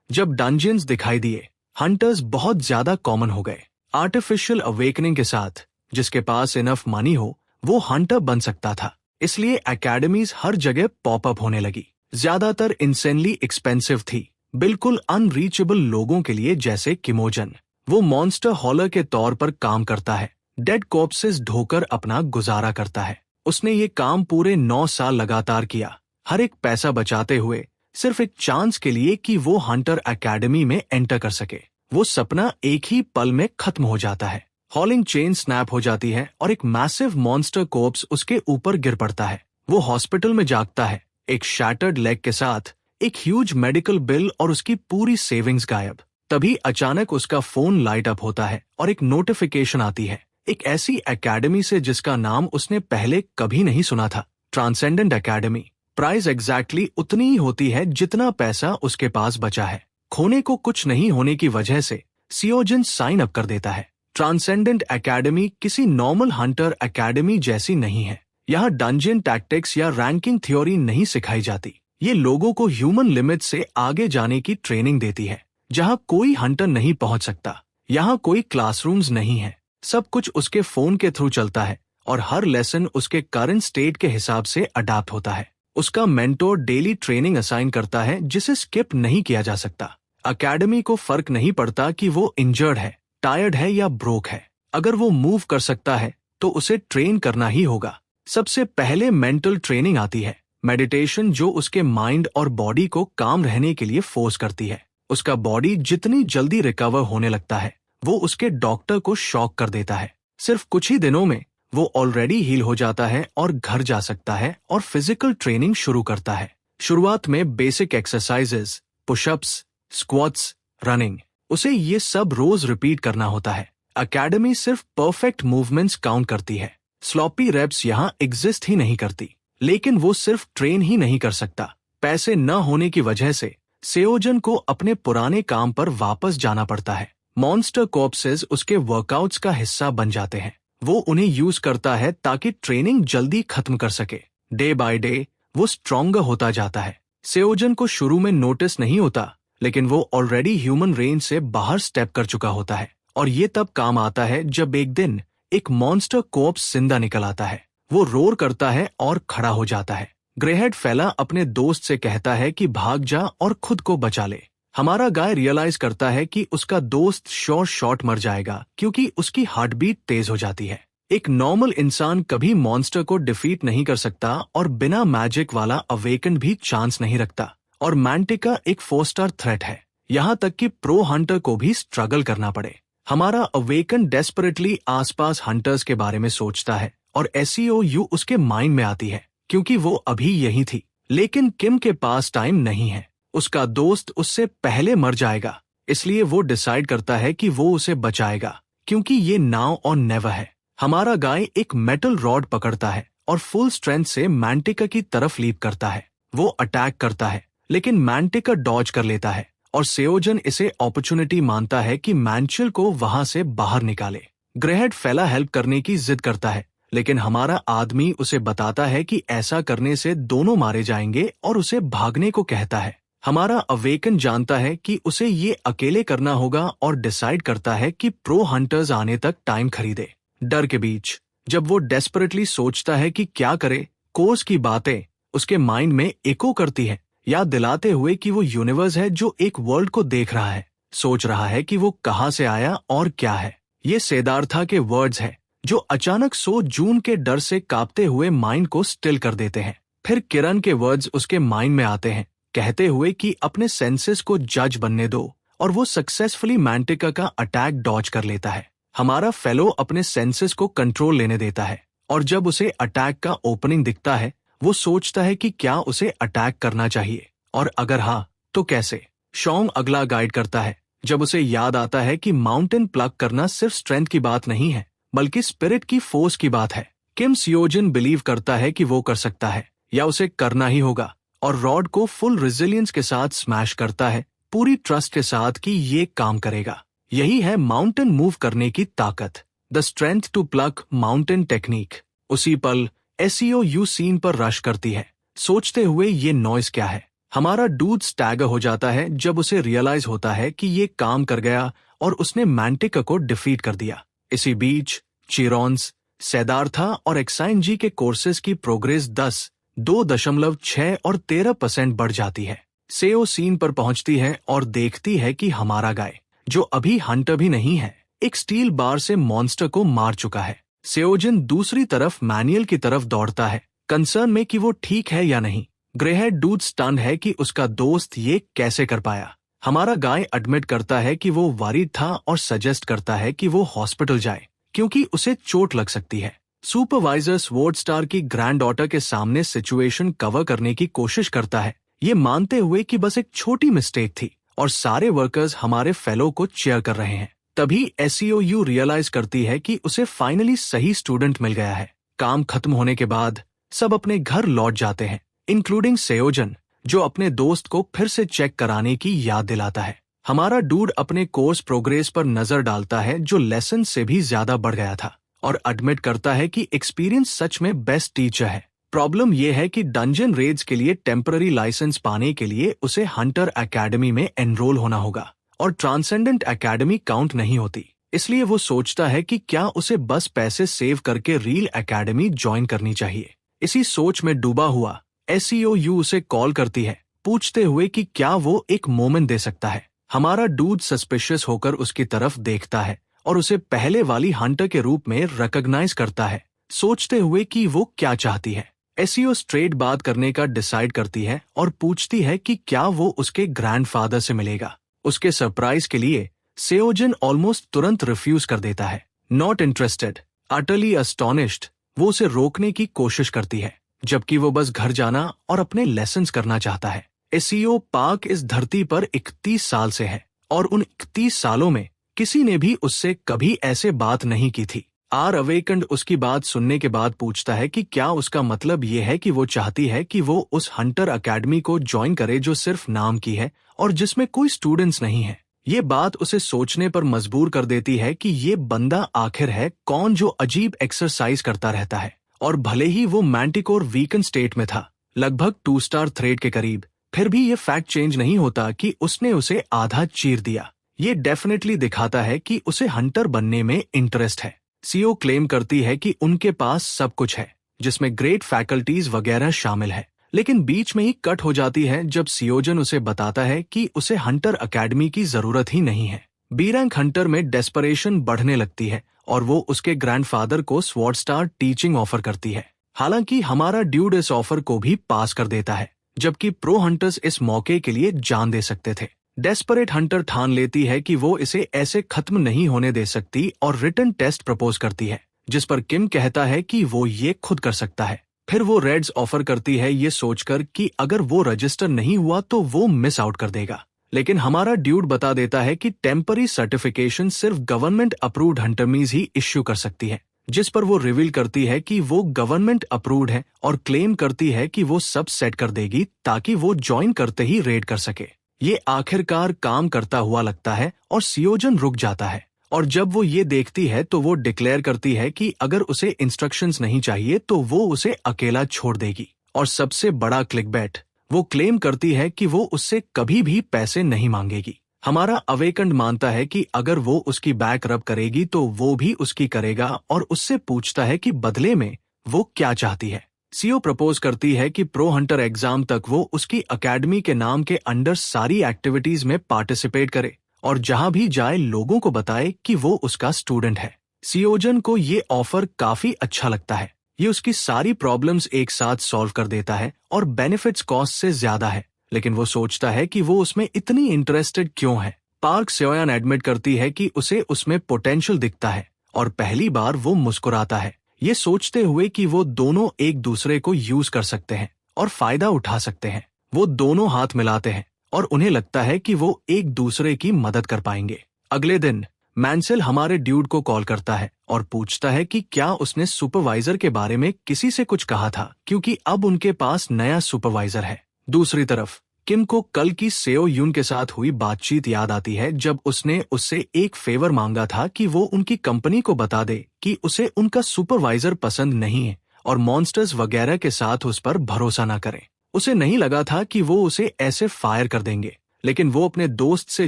जब डंजियंस दिखाई दिए, हंटर्स बहुत ज्यादा कॉमन हो गए। आर्टिफिशियल अवेकनिंग के साथ जिसके पास इनफ मनी हो वो हंटर बन सकता था, इसलिए एकेडमीज हर जगह पॉपअप होने लगी। ज्यादातर इंसेनली एक्सपेंसिव थी, बिल्कुल अनरीचेबल लोगों के लिए, जैसे किमोजन। वो मॉन्स्टर हॉलर के तौर पर काम करता है, डेड कॉर्प्सेस ढोकर अपना गुजारा करता है। उसने ये काम पूरे 9 साल लगातार किया, हर एक पैसा बचाते हुए, सिर्फ एक चांस के लिए कि वो हंटर एकेडमी में एंटर कर सके। वो सपना एक ही पल में खत्म हो जाता है। हॉलिंग चेन स्नैप हो जाती है और एक मैसिव मॉन्स्टर कॉर्प्स उसके ऊपर गिर पड़ता है। वो हॉस्पिटल में जागता है, एक शैटर्ड लेग के साथ, एक ह्यूज मेडिकल बिल और उसकी पूरी सेविंग्स गायब। तभी अचानक उसका फोन लाइट अप होता है और एक नोटिफिकेशन आती है, एक ऐसी एकेडमी से जिसका नाम उसने पहले कभी नहीं सुना था, ट्रांसेंडेंट एकेडमी। प्राइस एग्जैक्टली उतनी ही होती है जितना पैसा उसके पास बचा है। खोने को कुछ नहीं होने की वजह से सियोजन साइन अप कर देता है। ट्रांसेंडेंट एकेडमी किसी नॉर्मल हंटर एकेडमी जैसी नहीं है। यहाँ डंजियन टैक्टिक्स या रैंकिंग थ्योरी नहीं सिखाई जाती। ये लोगों को ह्यूमन लिमिट से आगे जाने की ट्रेनिंग देती है, जहाँ कोई हंटर नहीं पहुंच सकता। यहाँ कोई क्लासरूम्स नहीं है, सब कुछ उसके फोन के थ्रू चलता है और हर लेसन उसके करंट स्टेट के हिसाब से अडैप्ट होता है। उसका मेंटोर डेली ट्रेनिंग असाइन करता है जिसे स्किप नहीं किया जा सकता। एकेडमी को फर्क नहीं पड़ता कि वो इंजर्ड है, टायर्ड है या ब्रोक है। अगर वो मूव कर सकता है तो उसे ट्रेन करना ही होगा। सबसे पहले मेंटल ट्रेनिंग आती है, मेडिटेशन, जो उसके माइंड और बॉडी को काम रहने के लिए फोर्स करती है। उसका बॉडी जितनी जल्दी रिकवर होने लगता है, वो उसके डॉक्टर को शॉक कर देता है। सिर्फ कुछ ही दिनों में वो ऑलरेडी हील हो जाता है और घर जा सकता है और फिजिकल ट्रेनिंग शुरू करता है। शुरुआत में basic exercises, pushups, squats, running, उसे ये सब रोज रिपीट करना होता है। एकेडमी सिर्फ परफेक्ट मूवमेंट्स काउंट करती है, स्लॉपी रेप्स यहाँ एग्जिस्ट ही नहीं करती। लेकिन वो सिर्फ ट्रेन ही नहीं कर सकता। पैसे न होने की वजह से सेओजन को अपने पुराने काम पर वापस जाना पड़ता है। मॉन्स्टर कॉर्प्सेस उसके वर्कआउट्स का हिस्सा बन जाते हैं। वो उन्हें यूज करता है ताकि ट्रेनिंग जल्दी खत्म कर सके। डे बाय डे वो स्ट्रॉन्गर होता जाता है। सेओजन को शुरू में नोटिस नहीं होता, लेकिन वो ऑलरेडी ह्यूमन रेंज से बाहर स्टेप कर चुका होता है। और ये तब काम आता है जब एक दिन एक मॉन्स्टर कॉर्प्स जिंदा निकल आता है। वो रोर करता है और खड़ा हो जाता है। ग्रेहेड फेला अपने दोस्त से कहता है कि भाग जा और खुद को बचा ले। हमारा गाय रियलाइज करता है कि उसका दोस्त श्योर शॉट मर जाएगा क्योंकि उसकी हार्ट बीट तेज हो जाती है। एक नॉर्मल इंसान कभी मॉन्स्टर को डिफीट नहीं कर सकता और बिना मैजिक वाला अवेकन भी चांस नहीं रखता। और मैंटिका एक 4 स्टार थ्रेट है, यहाँ तक कि प्रो हंटर को भी स्ट्रगल करना पड़े। हमारा अवेकन डेस्परेटली आसपास हंटर्स के बारे में सोचता है और SEOU उसके माइंड में आती है क्योंकि वो अभी यही थी। लेकिन किम के पास टाइम नहीं है, उसका दोस्त उससे पहले मर जाएगा, इसलिए वो डिसाइड करता है कि वो उसे बचाएगा क्योंकि ये नाउ और नेवर है। हमारा गाय एक मेटल रॉड पकड़ता है और फुल स्ट्रेंथ से मैंटिका की तरफ लीप करता है। वो अटैक करता है, लेकिन मैंटिका डॉज कर लेता है और सेओजन इसे अपॉर्चुनिटी मानता है कि मैंचल को वहां से बाहर निकाले। ग्रेहेड फेला हेल्प करने की जिद करता है, लेकिन हमारा आदमी उसे बताता है कि ऐसा करने से दोनों मारे जाएंगे और उसे भागने को कहता है। हमारा अवेकन जानता है कि उसे ये अकेले करना होगा और डिसाइड करता है कि प्रो हंटर्स आने तक टाइम खरीदे। डर के बीच जब वो डेस्परेटली सोचता है कि क्या करे, कोर्स की बातें उसके माइंड में इको करती है, याद दिलाते हुए कि वो यूनिवर्स है जो एक वर्ल्ड को देख रहा है, सोच रहा है कि वो कहाँ से आया और क्या है। ये सिद्धार्था के वर्ड्स है जो अचानक सो जून के डर से कांपते हुए माइंड को स्टिल कर देते हैं। फिर किरण के वर्ड्स उसके माइंड में आते हैं, कहते हुए कि अपने सेंसेस को जज बनने दो, और वो सक्सेसफुली मैंटिका का अटैक डॉज कर लेता है। हमारा फेलो अपने सेंसेस को कंट्रोल लेने देता है और जब उसे अटैक का ओपनिंग दिखता है वो सोचता है कि क्या उसे अटैक करना चाहिए और अगर हाँ तो कैसे। शॉन्ग अगला गाइड करता है जब उसे याद आता है कि माउंटेन प्लग करना सिर्फ स्ट्रेंथ की बात नहीं है बल्कि स्पिरिट की फोर्स की बात है। किम सियोजन बिलीव करता है कि वो कर सकता है या उसे करना ही होगा और रॉड को फुल रेजिलियंस के साथ स्मैश करता है, पूरी ट्रस्ट के साथ कि ये काम करेगा। यही है माउंटेन मूव करने की ताकत, the strength to plug mountain technique. उसी पल SEOU सीन पर रश करती है, सोचते हुए ये नॉइज क्या है। हमारा डूड स्टैगर हो जाता है जब उसे रियलाइज होता है कि ये काम कर गया और उसने मैंटिका को डिफीट कर दिया। इसी बीच चिरॉन्स, सेदार्था और एक्साइन जी के कोर्सेज की प्रोग्रेस 10, 2.6 और 13% बढ़ जाती है। सेओ सीन पर पहुंचती है और देखती है कि हमारा गाय, जो अभी हंटर भी नहीं है, एक स्टील बार से मॉन्स्टर को मार चुका है। सेओजिन दूसरी तरफ मैनुअल की तरफ दौड़ता है, कंसर्न में कि वो ठीक है या नहीं। ग्रेहेड डूड स्टन्ड है कि उसका दोस्त ये कैसे कर पाया। हमारा गाय एडमिट करता है कि वो वरीड था और सजेस्ट करता है कि वो हॉस्पिटल जाए क्योंकि उसे चोट लग सकती है। सुपरवाइजर स्वॉर्ड स्टार की ग्रैंड डॉटर के सामने सिचुएशन कवर करने की कोशिश करता है, ये मानते हुए कि बस एक छोटी मिस्टेक थी और सारे वर्कर्स हमारे फेलो को चेयर कर रहे हैं। तभी एसईओयू रियलाइज करती है कि उसे फाइनली सही स्टूडेंट मिल गया है। काम खत्म होने के बाद सब अपने घर लौट जाते हैं, इंक्लूडिंग सेओजन, जो अपने दोस्त को फिर से चेक कराने की याद दिलाता है। हमारा डूड अपने कोर्स प्रोग्रेस पर नजर डालता है जो लेसन से भी ज्यादा बढ़ गया था और एडमिट करता है कि एक्सपीरियंस सच में बेस्ट टीचर है। प्रॉब्लम यह है कि डंजन रेड्स के लिए टेम्पररी लाइसेंस पाने के लिए उसे हंटर एकेडमी में एनरोल होना होगा और ट्रांसेंडेंट एकेडमी काउंट नहीं होती। इसलिए वो सोचता है कि क्या उसे बस पैसे सेव करके रियल एकेडमी ज्वाइन करनी चाहिए। इसी सोच में डूबा हुआ एसईओयू उसे कॉल करती है, पूछते हुए कि क्या वो एक मोमेंट दे सकता है। हमारा डूड सस्पिशियस होकर उसकी तरफ देखता है और उसे पहले वाली हंटर के रूप में रिकॉग्नाइज करता है, सोचते हुए कि वो क्या चाहती है। एसईओ स्ट्रेट बात करने का डिसाइड करती है और पूछती है कि क्या वो उसके ग्रैंडफादर से मिलेगा। उसके सरप्राइज के लिए सेओजिन ऑलमोस्ट तुरंत रिफ्यूज कर देता है। नॉट इंटरेस्टेड, अटरली अस्टोनिश्ड, वो उसे रोकने की कोशिश करती है, जबकि वो बस घर जाना और अपने लेसन्स करना चाहता है। एसईओ पार्क इस धरती पर 31 साल से है और उन 31 सालों में किसी ने भी उससे कभी ऐसे बात नहीं की थी। आर अवेकंड उसकी बात सुनने के बाद पूछता है कि क्या उसका मतलब ये है कि वो चाहती है कि वो उस हंटर एकेडमी को ज्वाइन करे जो सिर्फ नाम की है और जिसमें कोई स्टूडेंट्स नहीं है। ये बात उसे सोचने पर मजबूर कर देती है कि ये बंदा आखिर है कौन जो अजीब एक्सरसाइज करता रहता है। और भले ही वो मैंटिकोर वीकन स्टेट में था, लगभग 2 स्टार थ्रेड के करीब, फिर भी ये फैक्ट चेंज नहीं होता कि उसने उसे आधा चीर दिया। ये डेफिनेटली दिखाता है कि उसे हंटर बनने में इंटरेस्ट है। सीओ क्लेम करती है कि उनके पास सब कुछ है, जिसमें ग्रेट फैकल्टीज वगैरह शामिल है, लेकिन बीच में ही कट हो जाती है जब सियोजन उसे बताता है कि उसे हंटर एकेडमी की जरूरत ही नहीं है। बी रैंक हंटर में डेस्परेशन बढ़ने लगती है और वो उसके ग्रैंडफादर को स्वॉर्ड स्टार टीचिंग ऑफर करती है। हालांकि हमारा ड्यूड इस ऑफर को भी पास कर देता है, जबकि प्रो हंटर्स इस मौके के लिए जान दे सकते थे। डेस्परेट हंटर ठान लेती है कि वो इसे ऐसे खत्म नहीं होने दे सकती और रिटन टेस्ट प्रपोज करती है, जिस पर किम कहता है कि वो ये खुद कर सकता है। फिर वो रेड्स ऑफर करती है ये सोचकर कि अगर वो रजिस्टर नहीं हुआ तो वो मिस आउट कर देगा, लेकिन हमारा ड्यूड बता देता है कि टेम्पररी सर्टिफिकेशन सिर्फ गवर्नमेंट अप्रूव्ड हंटरमीज ही इश्यू कर सकती है, जिस पर वो रिवील करती है कि वो गवर्नमेंट अप्रूव्ड है और क्लेम करती है कि वो सब सेट कर देगी ताकि वो ज्वाइन करते ही रेड कर सके। ये आखिरकार काम करता हुआ लगता है और सियोजन रुक जाता है, और जब वो ये देखती है तो वो डिक्लेयर करती है कि अगर उसे इंस्ट्रक्शंस नहीं चाहिए तो वो उसे अकेला छोड़ देगी। और सबसे बड़ा क्लिकबैट, वो क्लेम करती है कि वो उससे कभी भी पैसे नहीं मांगेगी। हमारा अवेकंड मानता है कि अगर वो उसकी बैक रब करेगी तो वो भी उसकी करेगा और उससे पूछता है कि बदले में वो क्या चाहती है। सीओ प्रपोज करती है कि प्रो हंटर एग्जाम तक वो उसकी एकेडमी के नाम के अंडर सारी एक्टिविटीज में पार्टिसिपेट करे और जहां भी जाए लोगों को बताए कि वो उसका स्टूडेंट है। सियोजन को ये ऑफर काफी अच्छा लगता है। ये उसकी सारी प्रॉब्लम्स एक साथ सॉल्व कर देता है और बेनिफिट्स कॉस्ट से ज्यादा है, लेकिन वो सोचता है कि वो उसमें इतनी इंटरेस्टेड क्यों है। पार्क सेओयान एडमिट करती है कि उसे उसमें पोटेंशियल दिखता है और पहली बार वो मुस्कुराता है, ये सोचते हुए कि वो दोनों एक दूसरे को यूज कर सकते हैं और फायदा उठा सकते हैं। वो दोनों हाथ मिलाते हैं और उन्हें लगता है कि वो एक दूसरे की मदद कर पाएंगे। अगले दिन मैंसेल हमारे ड्यूड को कॉल करता है और पूछता है कि क्या उसने सुपरवाइजर के बारे में किसी से कुछ कहा था, क्योंकि अब उनके पास नया सुपरवाइजर है। दूसरी तरफ किम को कल की सेओ यून के साथ हुई बातचीत याद आती है जब उसने उससे एक फेवर मांगा था कि वो उनकी कंपनी को बता दे कि उसे उनका सुपरवाइजर पसंद नहीं है और मॉन्स्टर्स वगैरह के साथ उस पर भरोसा न करें। उसे नहीं लगा था कि वो उसे ऐसे फायर कर देंगे, लेकिन वो अपने दोस्त से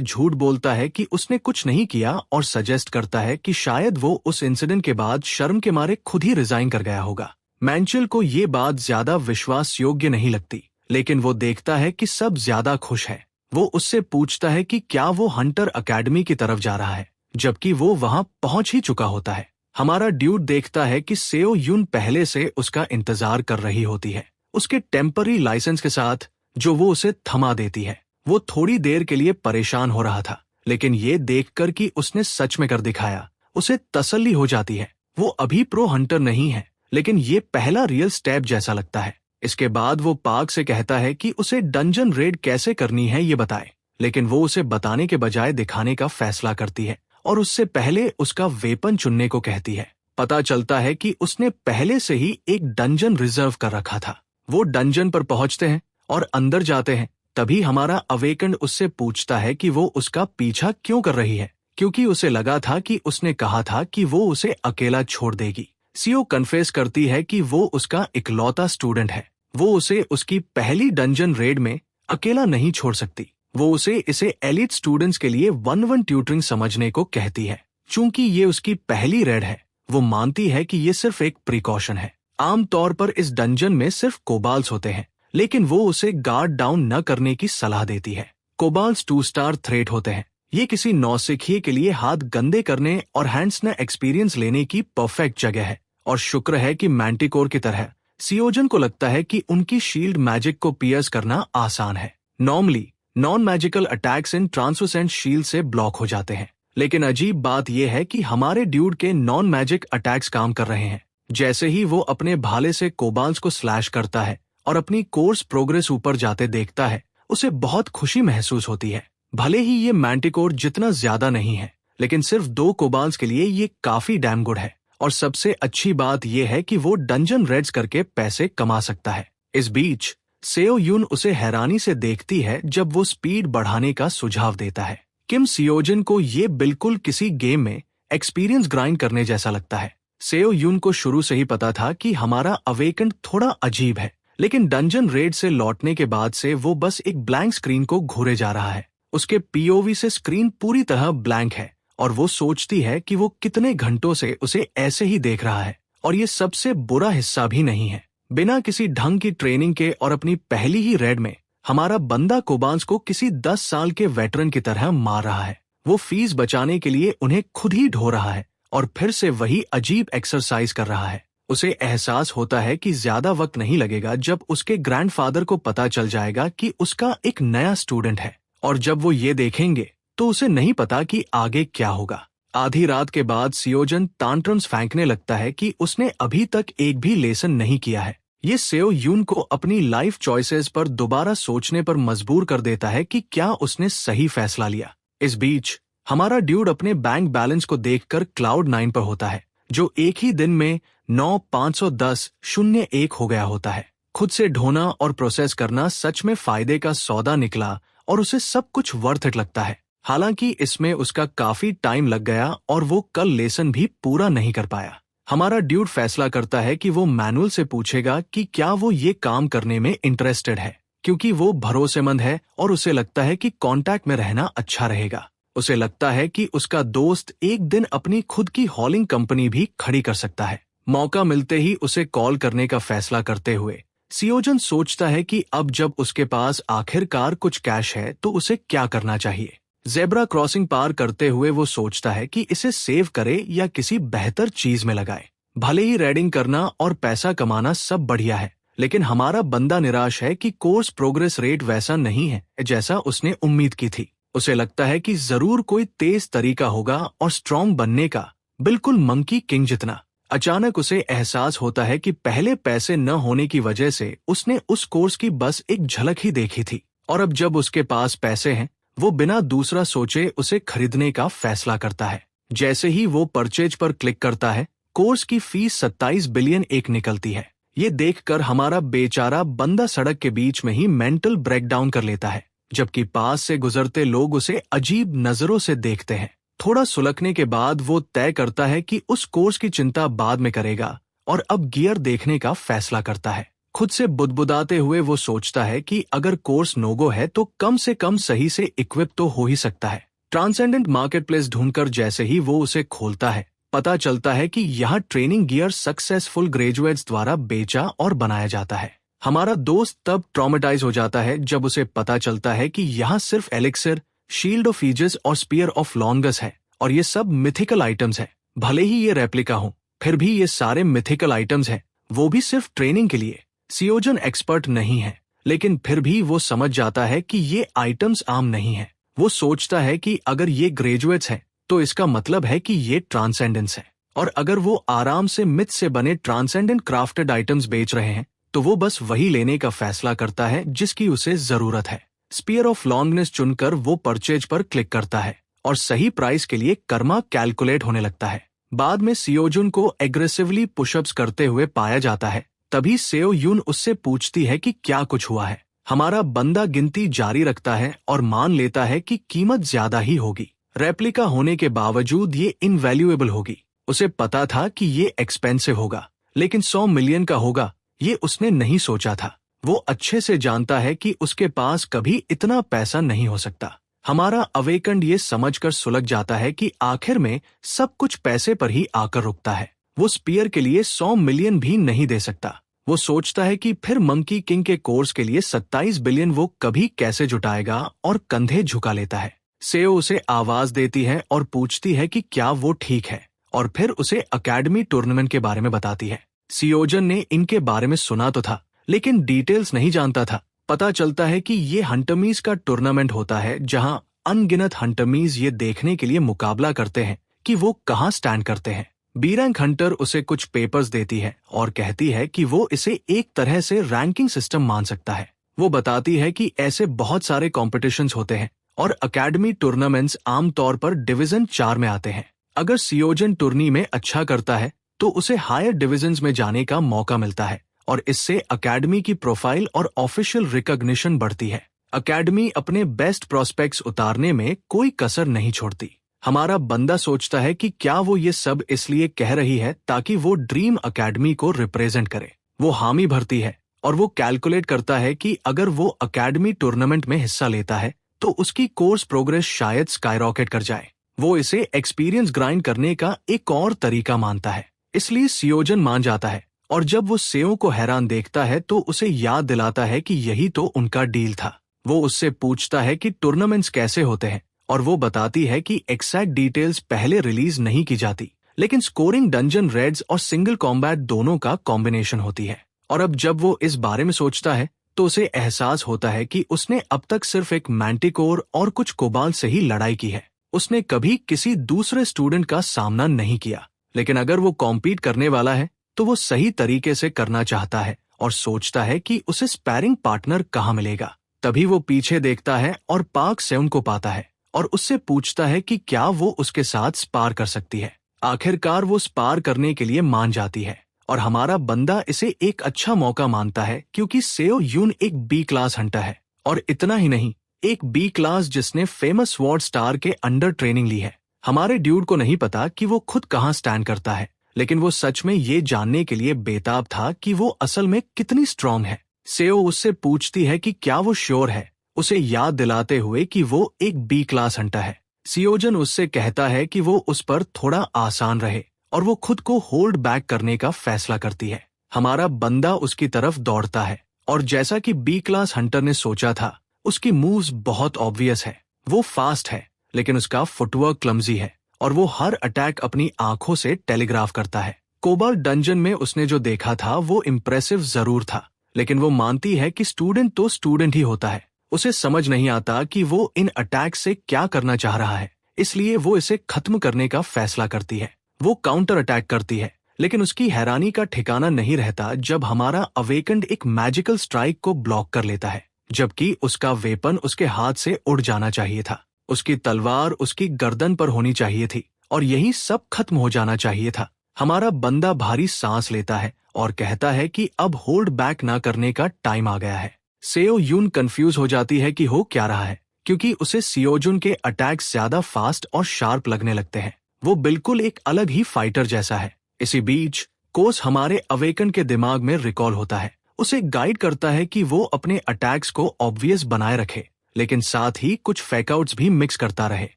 झूठ बोलता है कि उसने कुछ नहीं किया और सजेस्ट करता है कि शायद वो उस इंसिडेंट के बाद शर्म के मारे खुद ही रिजाइन कर गया होगा। मैंचेल को ये बात ज्यादा विश्वास योग्य नहीं लगती, लेकिन वो देखता है कि सब ज्यादा खुश है। वो उससे पूछता है कि क्या वो हंटर अकेडमी की तरफ जा रहा है, जबकि वो वहां पहुंच ही चुका होता है। हमारा ड्यूड देखता है कि सेओ यून पहले से उसका इंतजार कर रही होती है, उसके टेम्पररी लाइसेंस के साथ, जो वो उसे थमा देती है। वो थोड़ी देर के लिए परेशान हो रहा था, लेकिन ये देखकर कि उसने सच में कर दिखाया, उसे तसल्ली हो जाती है। वो अभी प्रो हंटर नहीं है, लेकिन ये पहला रियल स्टेप जैसा लगता है। इसके बाद वो पार्क से कहता है कि उसे डंजन रेड कैसे करनी है ये बताए, लेकिन वो उसे बताने के बजाय दिखाने का फैसला करती है और उससे पहले उसका वेपन चुनने को कहती है। पता चलता है कि उसने पहले से ही एक डंजन रिजर्व कर रखा था। वो डंजन पर पहुंचते हैं और अंदर जाते हैं। तभी हमारा अवेकन उससे पूछता है कि वो उसका पीछा क्यों कर रही है, क्योंकि उसे लगा था कि उसने कहा था कि वो उसे अकेला छोड़ देगी। सीओ कन्फेस करती है कि वो उसका इकलौता स्टूडेंट है। वो उसे उसकी पहली डंजन रेड में अकेला नहीं छोड़ सकती। वो उसे इसे एलिट स्टूडेंट्स के लिए 1-1 ट्यूटरिंग समझने को कहती है। चूंकि ये उसकी पहली रेड है, वो मानती है कि ये सिर्फ एक प्रिकॉशन है। आमतौर पर इस डंजन में सिर्फ कोबाल्स होते हैं, लेकिन वो उसे गार्ड डाउन न करने की सलाह देती है। कोबाल्स 2 स्टार थ्रेट होते हैं। ये किसी नौसिखिए के लिए हाथ गंदे करने और हैंड्स न एक्सपीरियंस लेने की परफेक्ट जगह है। और शुक्र है कि मैंटिकोर की तरह सियोजन को लगता है कि उनकी शील्ड मैजिक को पियर्स करना आसान है। नॉर्मली नॉन मैजिकल अटैक्स इन ट्रांसलूसेंट शील्ड से ब्लॉक हो जाते हैं, लेकिन अजीब बात यह है कि हमारे ड्यूड के नॉन मैजिक अटैक्स काम कर रहे हैं। जैसे ही वो अपने भाले से कोबाल्स को स्लैश करता है और अपनी कोर्स प्रोग्रेस ऊपर जाते देखता है, उसे बहुत खुशी महसूस होती है। भले ही ये मैंटिकोर जितना ज्यादा नहीं है, लेकिन सिर्फ 2 कोबाल्स के लिए ये काफी डैम गुड है। और सबसे अच्छी बात यह है कि वो डंजन रेड्स करके पैसे कमा सकता है। इस बीच सेओ यून उसे हैरानी से देखती है जब वो स्पीड बढ़ाने का सुझाव देता है। किम सियोजन को ये बिल्कुल किसी गेम में एक्सपीरियंस ग्राइंड करने जैसा लगता है। सेओ यून को शुरू से ही पता था कि हमारा अवेकन थोड़ा अजीब है, लेकिन डंजन रेड से लौटने के बाद से वो बस एक ब्लैंक स्क्रीन को घूरे जा रहा है। उसके पीओवी से स्क्रीन पूरी तरह ब्लैंक है और वो सोचती है कि वो कितने घंटों से उसे ऐसे ही देख रहा है। और ये सबसे बुरा हिस्सा भी नहीं है। बिना किसी ढंग की ट्रेनिंग के और अपनी पहली ही रेड में हमारा बंदा कोबाल्स को किसी 10 साल के वेटरन की तरह मार रहा है। वो फीस बचाने के लिए उन्हें खुद ही ढो रहा है और फिर से वही अजीब एक्सरसाइज कर रहा है। उसे एहसास होता है कि ज्यादा वक्त नहीं लगेगा जब उसके ग्रैंडफादर को पता चल जाएगा कि उसका एक नया स्टूडेंट है, और जब वो ये देखेंगे तो उसे नहीं पता कि आगे क्या होगा। आधी रात के बाद सियोजन टांट्रम्स फेंकने लगता है कि उसने अभी तक एक भी लेसन नहीं किया है। ये सेओ यून को अपनी लाइफ चॉइसेस पर दोबारा सोचने पर मजबूर कर देता है कि क्या उसने सही फैसला लिया। इस बीच हमारा ड्यूड अपने बैंक बैलेंस को देखकर क्लाउड 9 पर होता है, जो एक ही दिन में 9,510,01 हो गया होता है। खुद से ढोना और प्रोसेस करना सच में फायदे का सौदा निकला और उसे सब कुछ वर्थ इट लगता है। हालांकि इसमें उसका काफी टाइम लग गया और वो कल लेसन भी पूरा नहीं कर पाया। हमारा ड्यूड फैसला करता है कि वो मैनुअल से पूछेगा कि क्या वो ये काम करने में इंटरेस्टेड है, क्योंकि वो भरोसेमंद है और उसे लगता है कि कांटेक्ट में रहना अच्छा रहेगा। उसे लगता है कि उसका दोस्त एक दिन अपनी खुद की हॉलिंग कंपनी भी खड़ी कर सकता है। मौका मिलते ही उसे कॉल करने का फैसला करते हुए सियोजन सोचता है कि अब जब उसके पास आखिरकार कुछ कैश है तो उसे क्या करना चाहिए। ज़ेब्रा क्रॉसिंग पार करते हुए वो सोचता है कि इसे सेव करे या किसी बेहतर चीज में लगाए। भले ही रेडिंग करना और पैसा कमाना सब बढ़िया है, लेकिन हमारा बंदा निराश है कि कोर्स प्रोग्रेस रेट वैसा नहीं है जैसा उसने उम्मीद की थी। उसे लगता है कि जरूर कोई तेज तरीका होगा और स्ट्रॉन्ग बनने का, बिल्कुल मंकी किंग जितना। अचानक उसे एहसास होता है कि पहले पैसे न होने की वजह से उसने उस कोर्स की बस एक झलक ही देखी थी, और अब जब उसके पास पैसे हैं वो बिना दूसरा सोचे उसे खरीदने का फैसला करता है। जैसे ही वो परचेज पर क्लिक करता है, कोर्स की फीस 27 बिलियन एक निकलती है। ये देखकर हमारा बेचारा बंदा सड़क के बीच में ही मेंटल ब्रेकडाउन कर लेता है, जबकि पास से गुजरते लोग उसे अजीब नजरों से देखते हैं। थोड़ा सुलगने के बाद वो तय करता है कि उस कोर्स की चिंता बाद में करेगा और अब गियर देखने का फैसला करता है। खुद से बुदबुदाते हुए वो सोचता है कि अगर कोर्स नोगो है तो कम से कम सही से इक्विप तो हो ही सकता है। ट्रांसेंडेंट मार्केटप्लेस ढूंढकर जैसे ही वो उसे खोलता है, पता चलता है कि यह ट्रेनिंग गियर सक्सेसफुल ग्रेजुएट्स द्वारा बेचा और बनाया जाता है। हमारा दोस्त तब ट्रॉमेटाइज हो जाता है जब उसे पता चलता है कि यहाँ सिर्फ एलिक्सिर, शील्ड ऑफ ईजिस और स्पीयर ऑफ लॉन्गस है, और ये सब मिथिकल आइटम्स हैं। भले ही ये रेप्लिका हो, फिर भी ये सारे मिथिकल आइटम्स हैं, वो भी सिर्फ ट्रेनिंग के लिए। सियोजन एक्सपर्ट नहीं है, लेकिन फिर भी वो समझ जाता है कि ये आइटम्स आम नहीं है। वो सोचता है कि अगर ये ग्रेजुएट्स हैं तो इसका मतलब है कि ये ट्रांसेंडेंस है, और अगर वो आराम से मिथ से बने ट्रांसेंडेंट क्राफ्टेड आइटम्स बेच रहे हैं तो वो बस वही लेने का फैसला करता है जिसकी उसे जरूरत है। स्पीयर ऑफ लॉन्गनेस चुनकर वो परचेज पर क्लिक करता है और सही प्राइस के लिए कर्मा कैलकुलेट होने लगता है। बाद में सियोजुन को एग्रेसिवली पुशअप्स करते हुए पाया जाता है। तभी सेओ यून उससे पूछती है कि क्या कुछ हुआ है। हमारा बंदा गिनती जारी रखता है और मान लेता है कि कीमत ज्यादा ही होगी। रेप्लिका होने के बावजूद ये इनवैल्यूएबल होगी। उसे पता था कि ये एक्सपेंसिव होगा, लेकिन 100 मिलियन का होगा ये उसने नहीं सोचा था। वो अच्छे से जानता है कि उसके पास कभी इतना पैसा नहीं हो सकता। हमारा अवेकंड ये समझकर सुलग जाता है कि आखिर में सब कुछ पैसे पर ही आकर रुकता है। वो स्पीयर के लिए 100 मिलियन भी नहीं दे सकता। वो सोचता है कि फिर मंकी किंग के कोर्स के लिए 27 बिलियन वो कभी कैसे जुटाएगा, और कंधे झुका लेता है। सेओ उसे आवाज देती है और पूछती है कि क्या वो ठीक है, और फिर उसे अकेडमी टूर्नामेंट के बारे में बताती है। सियोजन ने इनके बारे में सुना तो था, लेकिन डिटेल्स नहीं जानता था। पता चलता है कि ये हंटरमीज का टूर्नामेंट होता है जहां अनगिनत हंटरमीज ये देखने के लिए मुकाबला करते हैं कि वो कहां स्टैंड करते हैं। बी रैंक हंटर उसे कुछ पेपर्स देती है और कहती है कि वो इसे एक तरह से रैंकिंग सिस्टम मान सकता है। वो बताती है कि ऐसे बहुत सारे कॉम्पिटिशन्स होते हैं और अकेडमी टूर्नामेंट्स आमतौर पर डिवीजन 4 में आते हैं। अगर सियोजन टूर्नी में अच्छा करता है तो उसे हायर डिविजन्स में जाने का मौका मिलता है, और इससे अकेडमी की प्रोफाइल और ऑफिशियल रिकॉग्निशन बढ़ती है। अकेडमी अपने बेस्ट प्रोस्पेक्ट्स उतारने में कोई कसर नहीं छोड़ती। हमारा बंदा सोचता है कि क्या वो ये सब इसलिए कह रही है ताकि वो ड्रीम अकेडमी को रिप्रेजेंट करे। वो हामी भरती है और वो कैलकुलेट करता है कि अगर वो अकेडमी टूर्नामेंट में हिस्सा लेता है तो उसकी कोर्स प्रोग्रेस शायद स्काईरॉकेट कर जाए। वो इसे एक्सपीरियंस ग्राइंड करने का एक और तरीका मानता है, इसलिए सियोजन मान जाता है। और जब वो सेओ को हैरान देखता है तो उसे याद दिलाता है कि यही तो उनका डील था। वो उससे पूछता है कि टूर्नामेंट्स कैसे होते हैं, और वो बताती है कि एग्जैक्ट डिटेल्स पहले रिलीज नहीं की जाती, लेकिन स्कोरिंग डंजन रेड्स और सिंगल कॉम्बैट दोनों का कॉम्बिनेशन होती है। और अब जब वो इस बारे में सोचता है तो उसे एहसास होता है कि उसने अब तक सिर्फ एक मैंटिकोर और कुछ कोबाल से ही लड़ाई की है। उसने कभी किसी दूसरे स्टूडेंट का सामना नहीं किया, लेकिन अगर वो कॉम्पीट करने वाला है तो वो सही तरीके से करना चाहता है और सोचता है कि उसे स्पैरिंग पार्टनर कहाँ मिलेगा। तभी वो पीछे देखता है और पार्क सेउन को पाता है और उससे पूछता है कि क्या वो उसके साथ स्पार कर सकती है। आखिरकार वो स्पार करने के लिए मान जाती है, और हमारा बंदा इसे एक अच्छा मौका मानता है क्योंकि सेओ यून एक बी क्लास हंटर है, और इतना ही नहीं, एक बी क्लास जिसने फेमस स्वॉर्ड स्टार के अंडर ट्रेनिंग ली है। हमारे ड्यूड को नहीं पता कि वो खुद कहाँ स्टैंड करता है, लेकिन वो सच में ये जानने के लिए बेताब था कि वो असल में कितनी स्ट्रांग है। सेओ उससे पूछती है कि क्या वो श्योर है, उसे याद दिलाते हुए कि वो एक बी क्लास हंटर है। सियोजन उससे कहता है कि वो उस पर थोड़ा आसान रहे, और वो खुद को होल्ड बैक करने का फैसला करती है। हमारा बंदा उसकी तरफ दौड़ता है, और जैसा कि बी क्लास हंटर ने सोचा था, उसकी मूव्स बहुत ऑब्वियस है। वो फास्ट है, लेकिन उसका फुटवर्क क्लमजी है, और वो हर अटैक अपनी आंखों से टेलीग्राफ करता है। कोबाल्ट डंजन में उसने जो देखा था वो इम्प्रेसिव जरूर था, लेकिन वो मानती है कि स्टूडेंट तो स्टूडेंट ही होता है। उसे समझ नहीं आता कि वो इन अटैक से क्या करना चाह रहा है, इसलिए वो इसे खत्म करने का फैसला करती है। वो काउंटर अटैक करती है, लेकिन उसकी हैरानी का ठिकाना नहीं रहता जब हमारा अवेकंड एक मैजिकल स्ट्राइक को ब्लॉक कर लेता है, जबकि उसका वेपन उसके हाथ से उड़ जाना चाहिए था। उसकी तलवार उसकी गर्दन पर होनी चाहिए थी, और यही सब खत्म हो जाना चाहिए था। हमारा बंदा भारी सांस लेता है और कहता है कि अब होल्ड बैक ना करने का टाइम आ गया है। सेओ यून कंफ्यूज हो जाती है कि हो क्या रहा है, क्योंकि उसे सियोजुन के अटैक्स ज्यादा फास्ट और शार्प लगने लगते हैं। वो बिल्कुल एक अलग ही फाइटर जैसा है। इसी बीच कोस हमारे अवेकन के दिमाग में रिकॉल होता है। उसे गाइड करता है कि वो अपने अटैक्स को ऑब्वियस बनाए रखे, लेकिन साथ ही कुछ फेकआउट्स भी मिक्स करता रहे।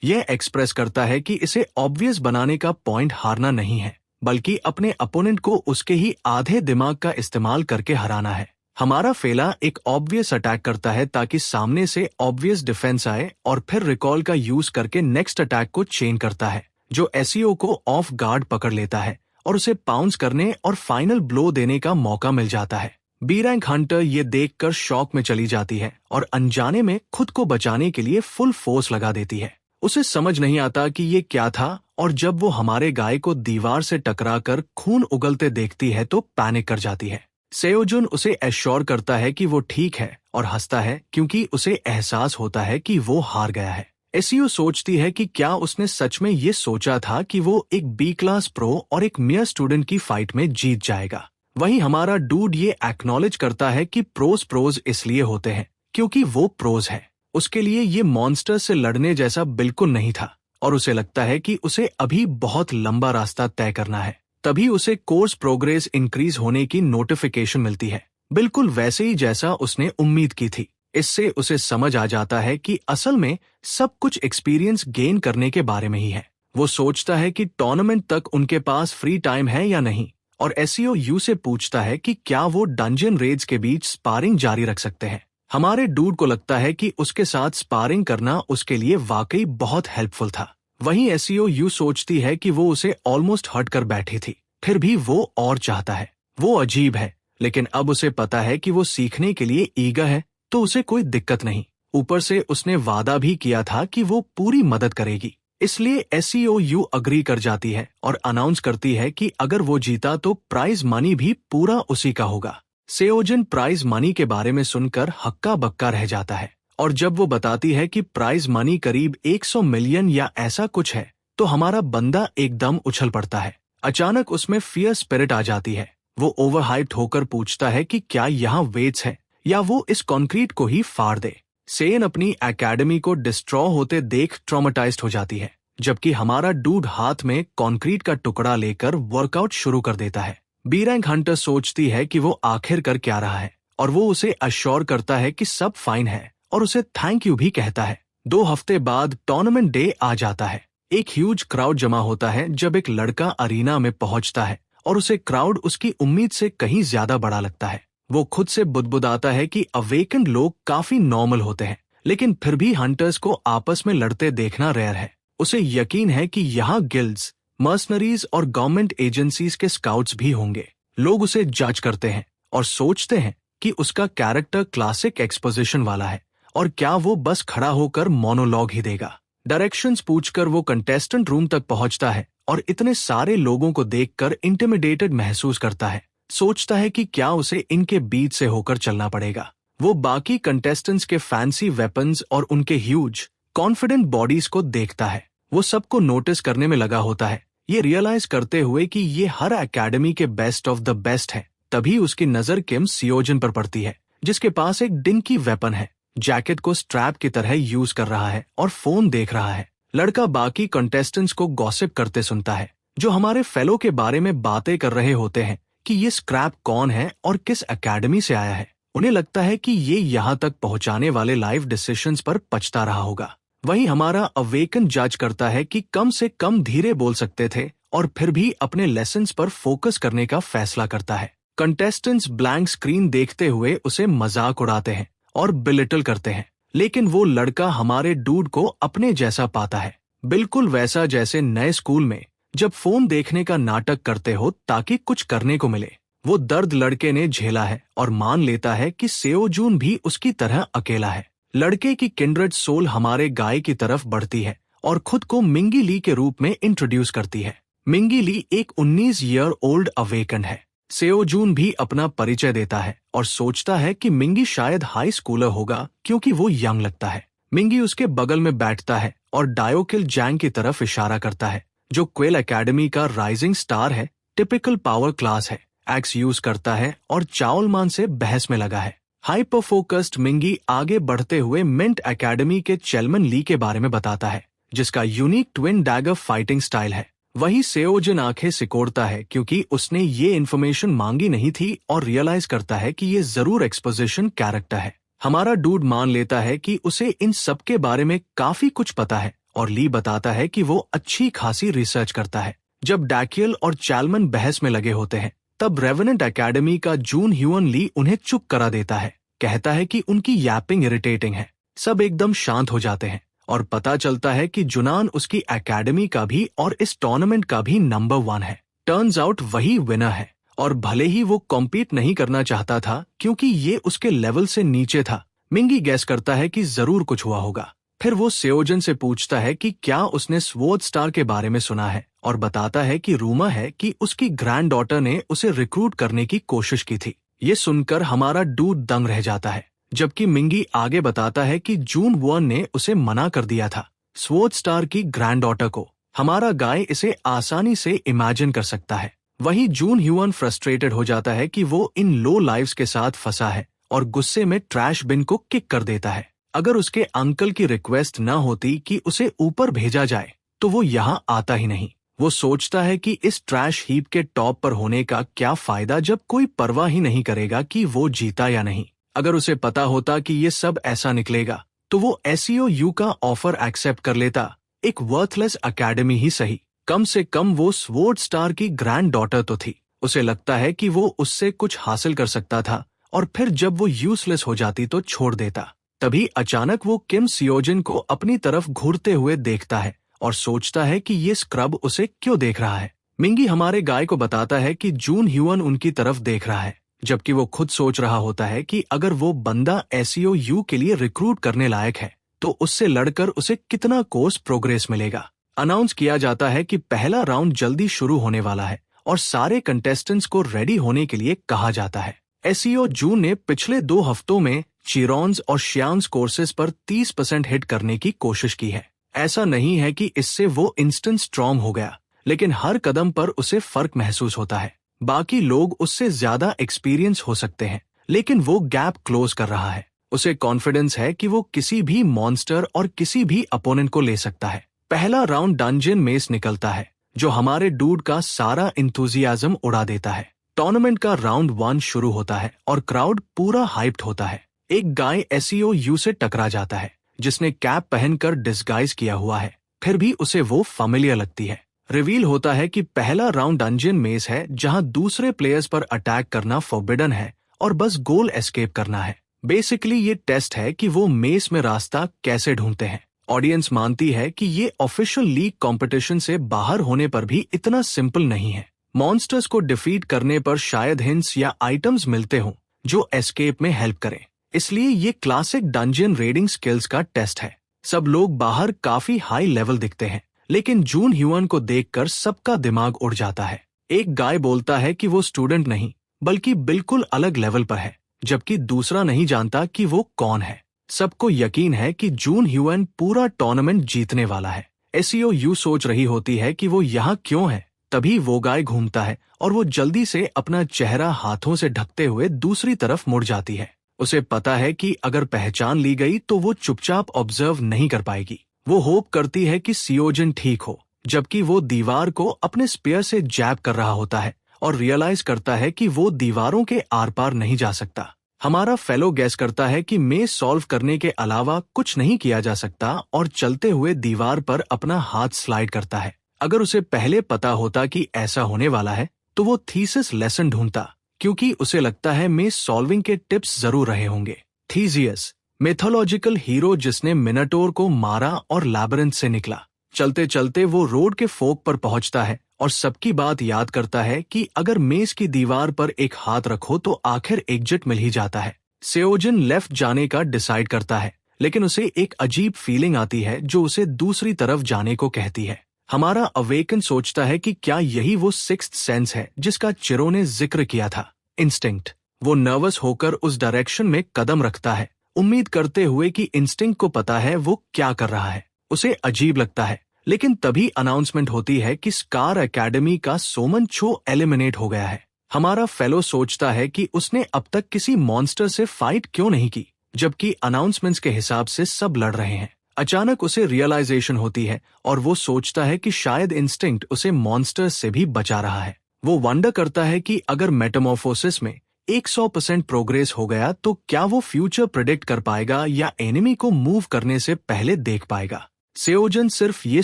यह एक्सप्रेस करता है कि इसे ऑब्वियस बनाने का पॉइंट हारना नहीं है, बल्कि अपने अपोनेंट को उसके ही आधे दिमाग का इस्तेमाल करके हराना है। हमारा फेला एक ऑब्वियस अटैक करता है ताकि सामने से ऑब्वियस डिफेंस आए और फिर रिकॉल का यूज करके नेक्स्ट अटैक को चेन करता है, जो एसईओ को ऑफ गार्ड पकड़ लेता है और उसे पाउंस करने और फाइनल ब्लो देने का मौका मिल जाता है। बी रैंक हंटर ये देखकर शॉक में चली जाती है और अनजाने में खुद को बचाने के लिए फुल फोर्स लगा देती है। उसे समझ नहीं आता कि ये क्या था, और जब वो हमारे गाय को दीवार से टकराकर खून उगलते देखती है तो पैनिक कर जाती है। सेओजुन उसे एश्योर करता है कि वो ठीक है और हंसता है क्योंकि उसे एहसास होता है कि वो हार गया है। एसईओ सोचती है कि क्या उसने सच में ये सोचा था कि वो एक बी क्लास प्रो और एक मियर स्टूडेंट की फाइट में जीत जाएगा। वहीं हमारा डूड ये एक्नॉलेज करता है कि प्रोज इसलिए होते हैं क्योंकि वो प्रोज है। उसके लिए ये मॉन्स्टर से लड़ने जैसा बिल्कुल नहीं था और उसे लगता है कि उसे अभी बहुत लंबा रास्ता तय करना है। तभी उसे कोर्स प्रोग्रेस इंक्रीज होने की नोटिफिकेशन मिलती है, बिल्कुल वैसे ही जैसा उसने उम्मीद की थी। इससे उसे समझ आ जाता है कि असल में सब कुछ एक्सपीरियंस गेन करने के बारे में ही है। वो सोचता है कि टूर्नामेंट तक उनके पास फ्री टाइम है या नहीं, और एसईओ यू से पूछता है कि क्या वो डंजन रेड्स के बीच स्पारिंग जारी रख सकते हैं। हमारे डूड को लगता है कि उसके साथ स्पारिंग करना उसके लिए वाकई बहुत हेल्पफुल था। वहीं एसईओ यू सोचती है कि वो उसे ऑलमोस्ट हट कर बैठी थी, फिर भी वो और चाहता है। वो अजीब है, लेकिन अब उसे पता है कि वो सीखने के लिए ईगर है, तो उसे कोई दिक्कत नहीं। ऊपर से उसने वादा भी किया था कि वो पूरी मदद करेगी, इसलिए एसईओ यू अग्री कर जाती है और अनाउंस करती है कि अगर वो जीता तो प्राइज मनी भी पूरा उसी का होगा। सेओजन प्राइज मनी के बारे में सुनकर हक्का बक्का रह जाता है, और जब वो बताती है कि प्राइज मनी करीब 100 मिलियन या ऐसा कुछ है, तो हमारा बंदा एकदम उछल पड़ता है। अचानक उसमें फियर स्पिरिट आ जाती है। वो ओवरहाइप्ड होकर पूछता है कि क्या यहाँ वेट्स है या वो इस कंक्रीट को ही फाड़ दे। सेन अपनी एकेडमी को डिस्ट्रॉ होते देख ट्रॉमेटाइज्ड हो जाती है, जबकि हमारा डूड हाथ में कंक्रीट का टुकड़ा लेकर वर्कआउट शुरू कर देता है। बी रैंक हंटर सोचती है कि वो आखिर कर क्या रहा है, और वो उसे अश्योर करता है कि सब फाइन है और उसे थैंक यू भी कहता है। 2 हफ्ते बाद टूर्नामेंट डे आ जाता है। एक ह्यूज क्राउड जमा होता है जब एक लड़का अरीना में पहुंचता है और उसे क्राउड उसकी उम्मीद से कहीं ज्यादा बड़ा लगता है। वो खुद से बुदबुदाता है कि अवेकेंड लोग काफी नॉर्मल होते हैं, लेकिन फिर भी हंटर्स को आपस में लड़ते देखना रेयर है। उसे यकीन है कि यहाँ गिल्ड्स, मर्सनरीज और गवर्नमेंट एजेंसीज के स्काउट्स भी होंगे। लोग उसे जज करते हैं और सोचते हैं कि उसका कैरेक्टर क्लासिक एक्सपोजिशन वाला है और क्या वो बस खड़ा होकर मोनोलॉग ही देगा। डायरेक्शंस पूछकर वो कंटेस्टेंट रूम तक पहुंचता है और इतने सारे लोगों को देखकर इंटिमिडेटेड महसूस करता है। सोचता है कि क्या उसे इनके बीच से होकर चलना पड़ेगा। वो बाकी कंटेस्टेंट्स के फैंसी वेपन्स और उनके ह्यूज कॉन्फिडेंट बॉडीज को देखता है। वो सबको नोटिस करने में लगा होता है, ये रियलाइज करते हुए कि ये हर एकेडमी के बेस्ट ऑफ द बेस्ट है। तभी उसकी नजर किम सियोजन पर पड़ती है, जिसके पास एक डिंकी वेपन है, जैकेट को स्ट्रैप की तरह यूज कर रहा है और फोन देख रहा है। लड़का बाकी कंटेस्टेंट्स को गॉसिप करते सुनता है, जो हमारे फेलो के बारे में बातें कर रहे होते हैं कि ये स्क्रैप कौन है और किस एकेडमी से आया है। उन्हें लगता है कि ये यहाँ तक पहुंचाने वाले लाइफ डिसीजंस पर पछता रहा होगा। वहीं हमारा अवेकन जज करता है कि कम से कम धीरे बोल सकते थे और फिर भी अपने लेसन्स पर फोकस करने का फैसला करता है। कंटेस्टेंट्स ब्लैंक स्क्रीन देखते हुए उसे मजाक उड़ाते हैं और बिलिटल करते हैं, लेकिन वो लड़का हमारे डूड को अपने जैसा पाता है, बिल्कुल वैसा जैसे नए स्कूल में जब फोन देखने का नाटक करते हो ताकि कुछ करने को मिले। वो दर्द लड़के ने झेला है और मान लेता है कि सेओजून भी उसकी तरह अकेला है। लड़के की किंड्रेड सोल हमारे गाय की तरफ बढ़ती है और खुद को मिंगी ली के रूप में इंट्रोड्यूस करती है। मिंगी ली एक 19 ईयर ओल्ड अवेकन है। सेओजून भी अपना परिचय देता है और सोचता है कि मिंगी शायद हाई स्कूलर होगा क्योंकि वो यंग लगता है। मिंगी उसके बगल में बैठता है और डायोकिल जैंग की तरफ इशारा करता है, जो क्वेल एकेडमी का राइजिंग स्टार है। टिपिकल पावर क्लास है, एक्स यूज करता है और चाओलमान से बहस में लगा है। हाइपर फोकस्ड मिंगी आगे बढ़ते हुए मिंट एकेडमी के चेलमन ली के बारे में बताता है, जिसका unique twin dagger fighting style है। वही सेओजिन आंखें सिकोड़ता है क्योंकि उसने ये इन्फॉर्मेशन मांगी नहीं थी और रियलाइज करता है कि ये जरूर एक्सपोजिशन कैरेक्टर है। हमारा डूड मान लेता है कि उसे इन सब के बारे में काफी कुछ पता है और ली बताता है कि वो अच्छी खासी रिसर्च करता है। जब डैकियल और चैलमन बहस में लगे होते हैं तब रेवेनेंट एकेडमी का जून ह्यून ली उन्हें चुप करा देता है। कहता है कि उनकी यैपिंग इरिटेटिंग है। सब एकदम शांत हो जाते हैं और पता चलता है कि जुनान उसकी एकेडमी का भी और इस टूर्नामेंट का भी नंबर 1 है। टर्न्स आउट वही विनर है और भले ही वो कॉम्पीट नहीं करना चाहता था क्योंकि ये उसके लेवल से नीचे था। मिंगी गैस करता है कि जरूर कुछ हुआ होगा। फिर वो सेओजन से पूछता है कि क्या उसने स्वॉर्ड स्टार के बारे में सुना है और बताता है कि रूमर है कि उसकी ग्रैंड डॉटर ने उसे रिक्रूट करने की कोशिश की थी। ये सुनकर हमारा डूड दंग रह जाता है, जबकि मिंगी आगे बताता है कि जून वॉन ने उसे मना कर दिया था स्वॉर्ड स्टार की ग्रैंड डॉटर को। हमारा गाय इसे आसानी से इमेजिन कर सकता है। वही जून ह्यून फ्रस्ट्रेटेड हो जाता है कि वो इन लो लाइव्स के साथ फंसा है और गुस्से में ट्रैश बिन को किक कर देता है। अगर उसके अंकल की रिक्वेस्ट न होती कि उसे ऊपर भेजा जाए तो वो यहाँ आता ही नहीं। वो सोचता है कि इस ट्रैश हीप के टॉप पर होने का क्या फायदा जब कोई परवाह ही नहीं करेगा कि वो जीता या नहीं। अगर उसे पता होता कि ये सब ऐसा निकलेगा तो वो SEOU का ऑफर एक्सेप्ट कर लेता। एक वर्थलेस एकेडमी ही सही, कम से कम वो स्वॉर्ड स्टार की ग्रैंड डॉटर तो थी। उसे लगता है कि वो उससे कुछ हासिल कर सकता था और फिर जब वो यूजलेस हो जाती तो छोड़ देता। तभी अचानक वो किम सियोजिन को अपनी तरफ घूरते हुए देखता है और सोचता है कि ये स्क्रब उसे क्यों देख रहा है। मिंगी हमारे गाय को बताता है कि जून ह्यून उनकी तरफ देख रहा है, जबकि वो खुद सोच रहा होता है कि अगर वो बंदा SEOU के लिए रिक्रूट करने लायक है तो उससे लड़कर उसे कितना कोर्स प्रोग्रेस मिलेगा। अनाउंस किया जाता है कि पहला राउंड जल्दी शुरू होने वाला है और सारे कंटेस्टेंट्स को रेडी होने के लिए कहा जाता है। SEOU ने पिछले 2 हफ्तों में चिरॉन्स और शियांग्स कोर्सेज पर 30% हिट करने की कोशिश की है। ऐसा नहीं है कि इससे वो इंस्टेंट स्ट्रॉन्ग हो गया, लेकिन हर कदम पर उसे फर्क महसूस होता है। बाकी लोग उससे ज्यादा एक्सपीरियंस हो सकते हैं, लेकिन वो गैप क्लोज कर रहा है। उसे कॉन्फिडेंस है कि वो किसी भी मॉन्स्टर और किसी भी अपोनेंट को ले सकता है। पहला राउंड डंजन मेस निकलता है जो हमारे डूड का सारा इंथुजियाज्म उड़ा देता है। टूर्नामेंट का राउंड 1 शुरू होता है और क्राउड पूरा हाइप्ड होता है। एक गाय SEOU से टकरा जाता है जिसने कैप पहनकर डिस्गाइज किया हुआ है, फिर भी उसे वो फैमिलियर लगती है। रिवील होता है कि पहला राउंड डंजन मेस है जहां दूसरे प्लेयर्स पर अटैक करना फॉरबिडन है और बस गोल एस्केप करना है। बेसिकली ये टेस्ट है कि वो मेस में रास्ता कैसे ढूंढते हैं। ऑडियंस मानती है कि ये ऑफिशियल लीग कंपटीशन से बाहर होने पर भी इतना सिंपल नहीं है। मॉन्स्टर्स को डिफीट करने पर शायद हिंट्स या आइटम्स मिलते हों जो एस्केप में हेल्प करें, इसलिए ये क्लासिक डंजन रेडिंग स्किल्स का टेस्ट है। सब लोग बाहर काफी हाई लेवल दिखते हैं, लेकिन जून ह्यून को देखकर सबका दिमाग उड़ जाता है। एक गाय बोलता है कि वो स्टूडेंट नहीं बल्कि बिल्कुल अलग लेवल पर है, जबकि दूसरा नहीं जानता कि वो कौन है। सबको यकीन है कि जून ह्यून पूरा टूर्नामेंट जीतने वाला है। SEOU सोच रही होती है कि वो यहाँ क्यों है। तभी वो गाय घूमता है और वो जल्दी से अपना चेहरा हाथों से ढकते हुए दूसरी तरफ मुड़ जाती है। उसे पता है कि अगर पहचान ली गई तो वो चुपचाप ऑब्जर्व नहीं कर पाएगी। वो होप करती है कि सियोजिन ठीक हो, जबकि वो दीवार को अपने स्पेयर से जैब कर रहा होता है और रियलाइज करता है कि वो दीवारों के आर पार नहीं जा सकता। हमारा फेलो गैस करता है कि मेज सॉल्व करने के अलावा कुछ नहीं किया जा सकता और चलते हुए दीवार पर अपना हाथ स्लाइड करता है। अगर उसे पहले पता होता कि ऐसा होने वाला है तो वो थीसिस लेसन ढूंढता, क्योंकि उसे लगता है मेज सॉल्विंग के टिप्स जरूर रहे होंगे। थीसियस, मिथोलॉजिकल हीरो जिसने मिनाटोर को मारा और लैबिरिंथ से निकला। चलते चलते वो रोड के फोक पर पहुंचता है और सबकी बात याद करता है कि अगर मेज की दीवार पर एक हाथ रखो तो आखिर एग्जिट मिल ही जाता है। सेओजिन लेफ्ट जाने का डिसाइड करता है, लेकिन उसे एक अजीब फीलिंग आती है जो उसे दूसरी तरफ जाने को कहती है। हमारा अवेकन सोचता है कि क्या यही वो सिक्स्थ सेंस है जिसका चिरो ने जिक्र किया था, इंस्टिंक्ट। वो नर्वस होकर उस डायरेक्शन में कदम रखता है, उम्मीद करते हुए कि इंस्टिंक्ट को पता है वो क्या कर रहा है। उसे अजीब लगता है, लेकिन तभी अनाउंसमेंट होती है कि स्कार एकेडमी का सोमन छो एलिमिनेट हो गया है। हमारा फेलो सोचता है कि उसने अब तक किसी मॉन्स्टर से फाइट क्यों नहीं की, जबकि अनाउंसमेंट्स के हिसाब से सब लड़ रहे हैं। अचानक उसे रियलाइजेशन होती है और वो सोचता है कि शायद इंस्टिंक्ट उसे मॉन्स्टर्स से भी बचा रहा है। वो वंडर करता है कि अगर मेटामॉर्फोसिस में 100% प्रोग्रेस हो गया तो क्या वो फ्यूचर प्रेडिक्ट कर पाएगा या एनिमी को मूव करने से पहले देख पाएगा। सेओजन सिर्फ ये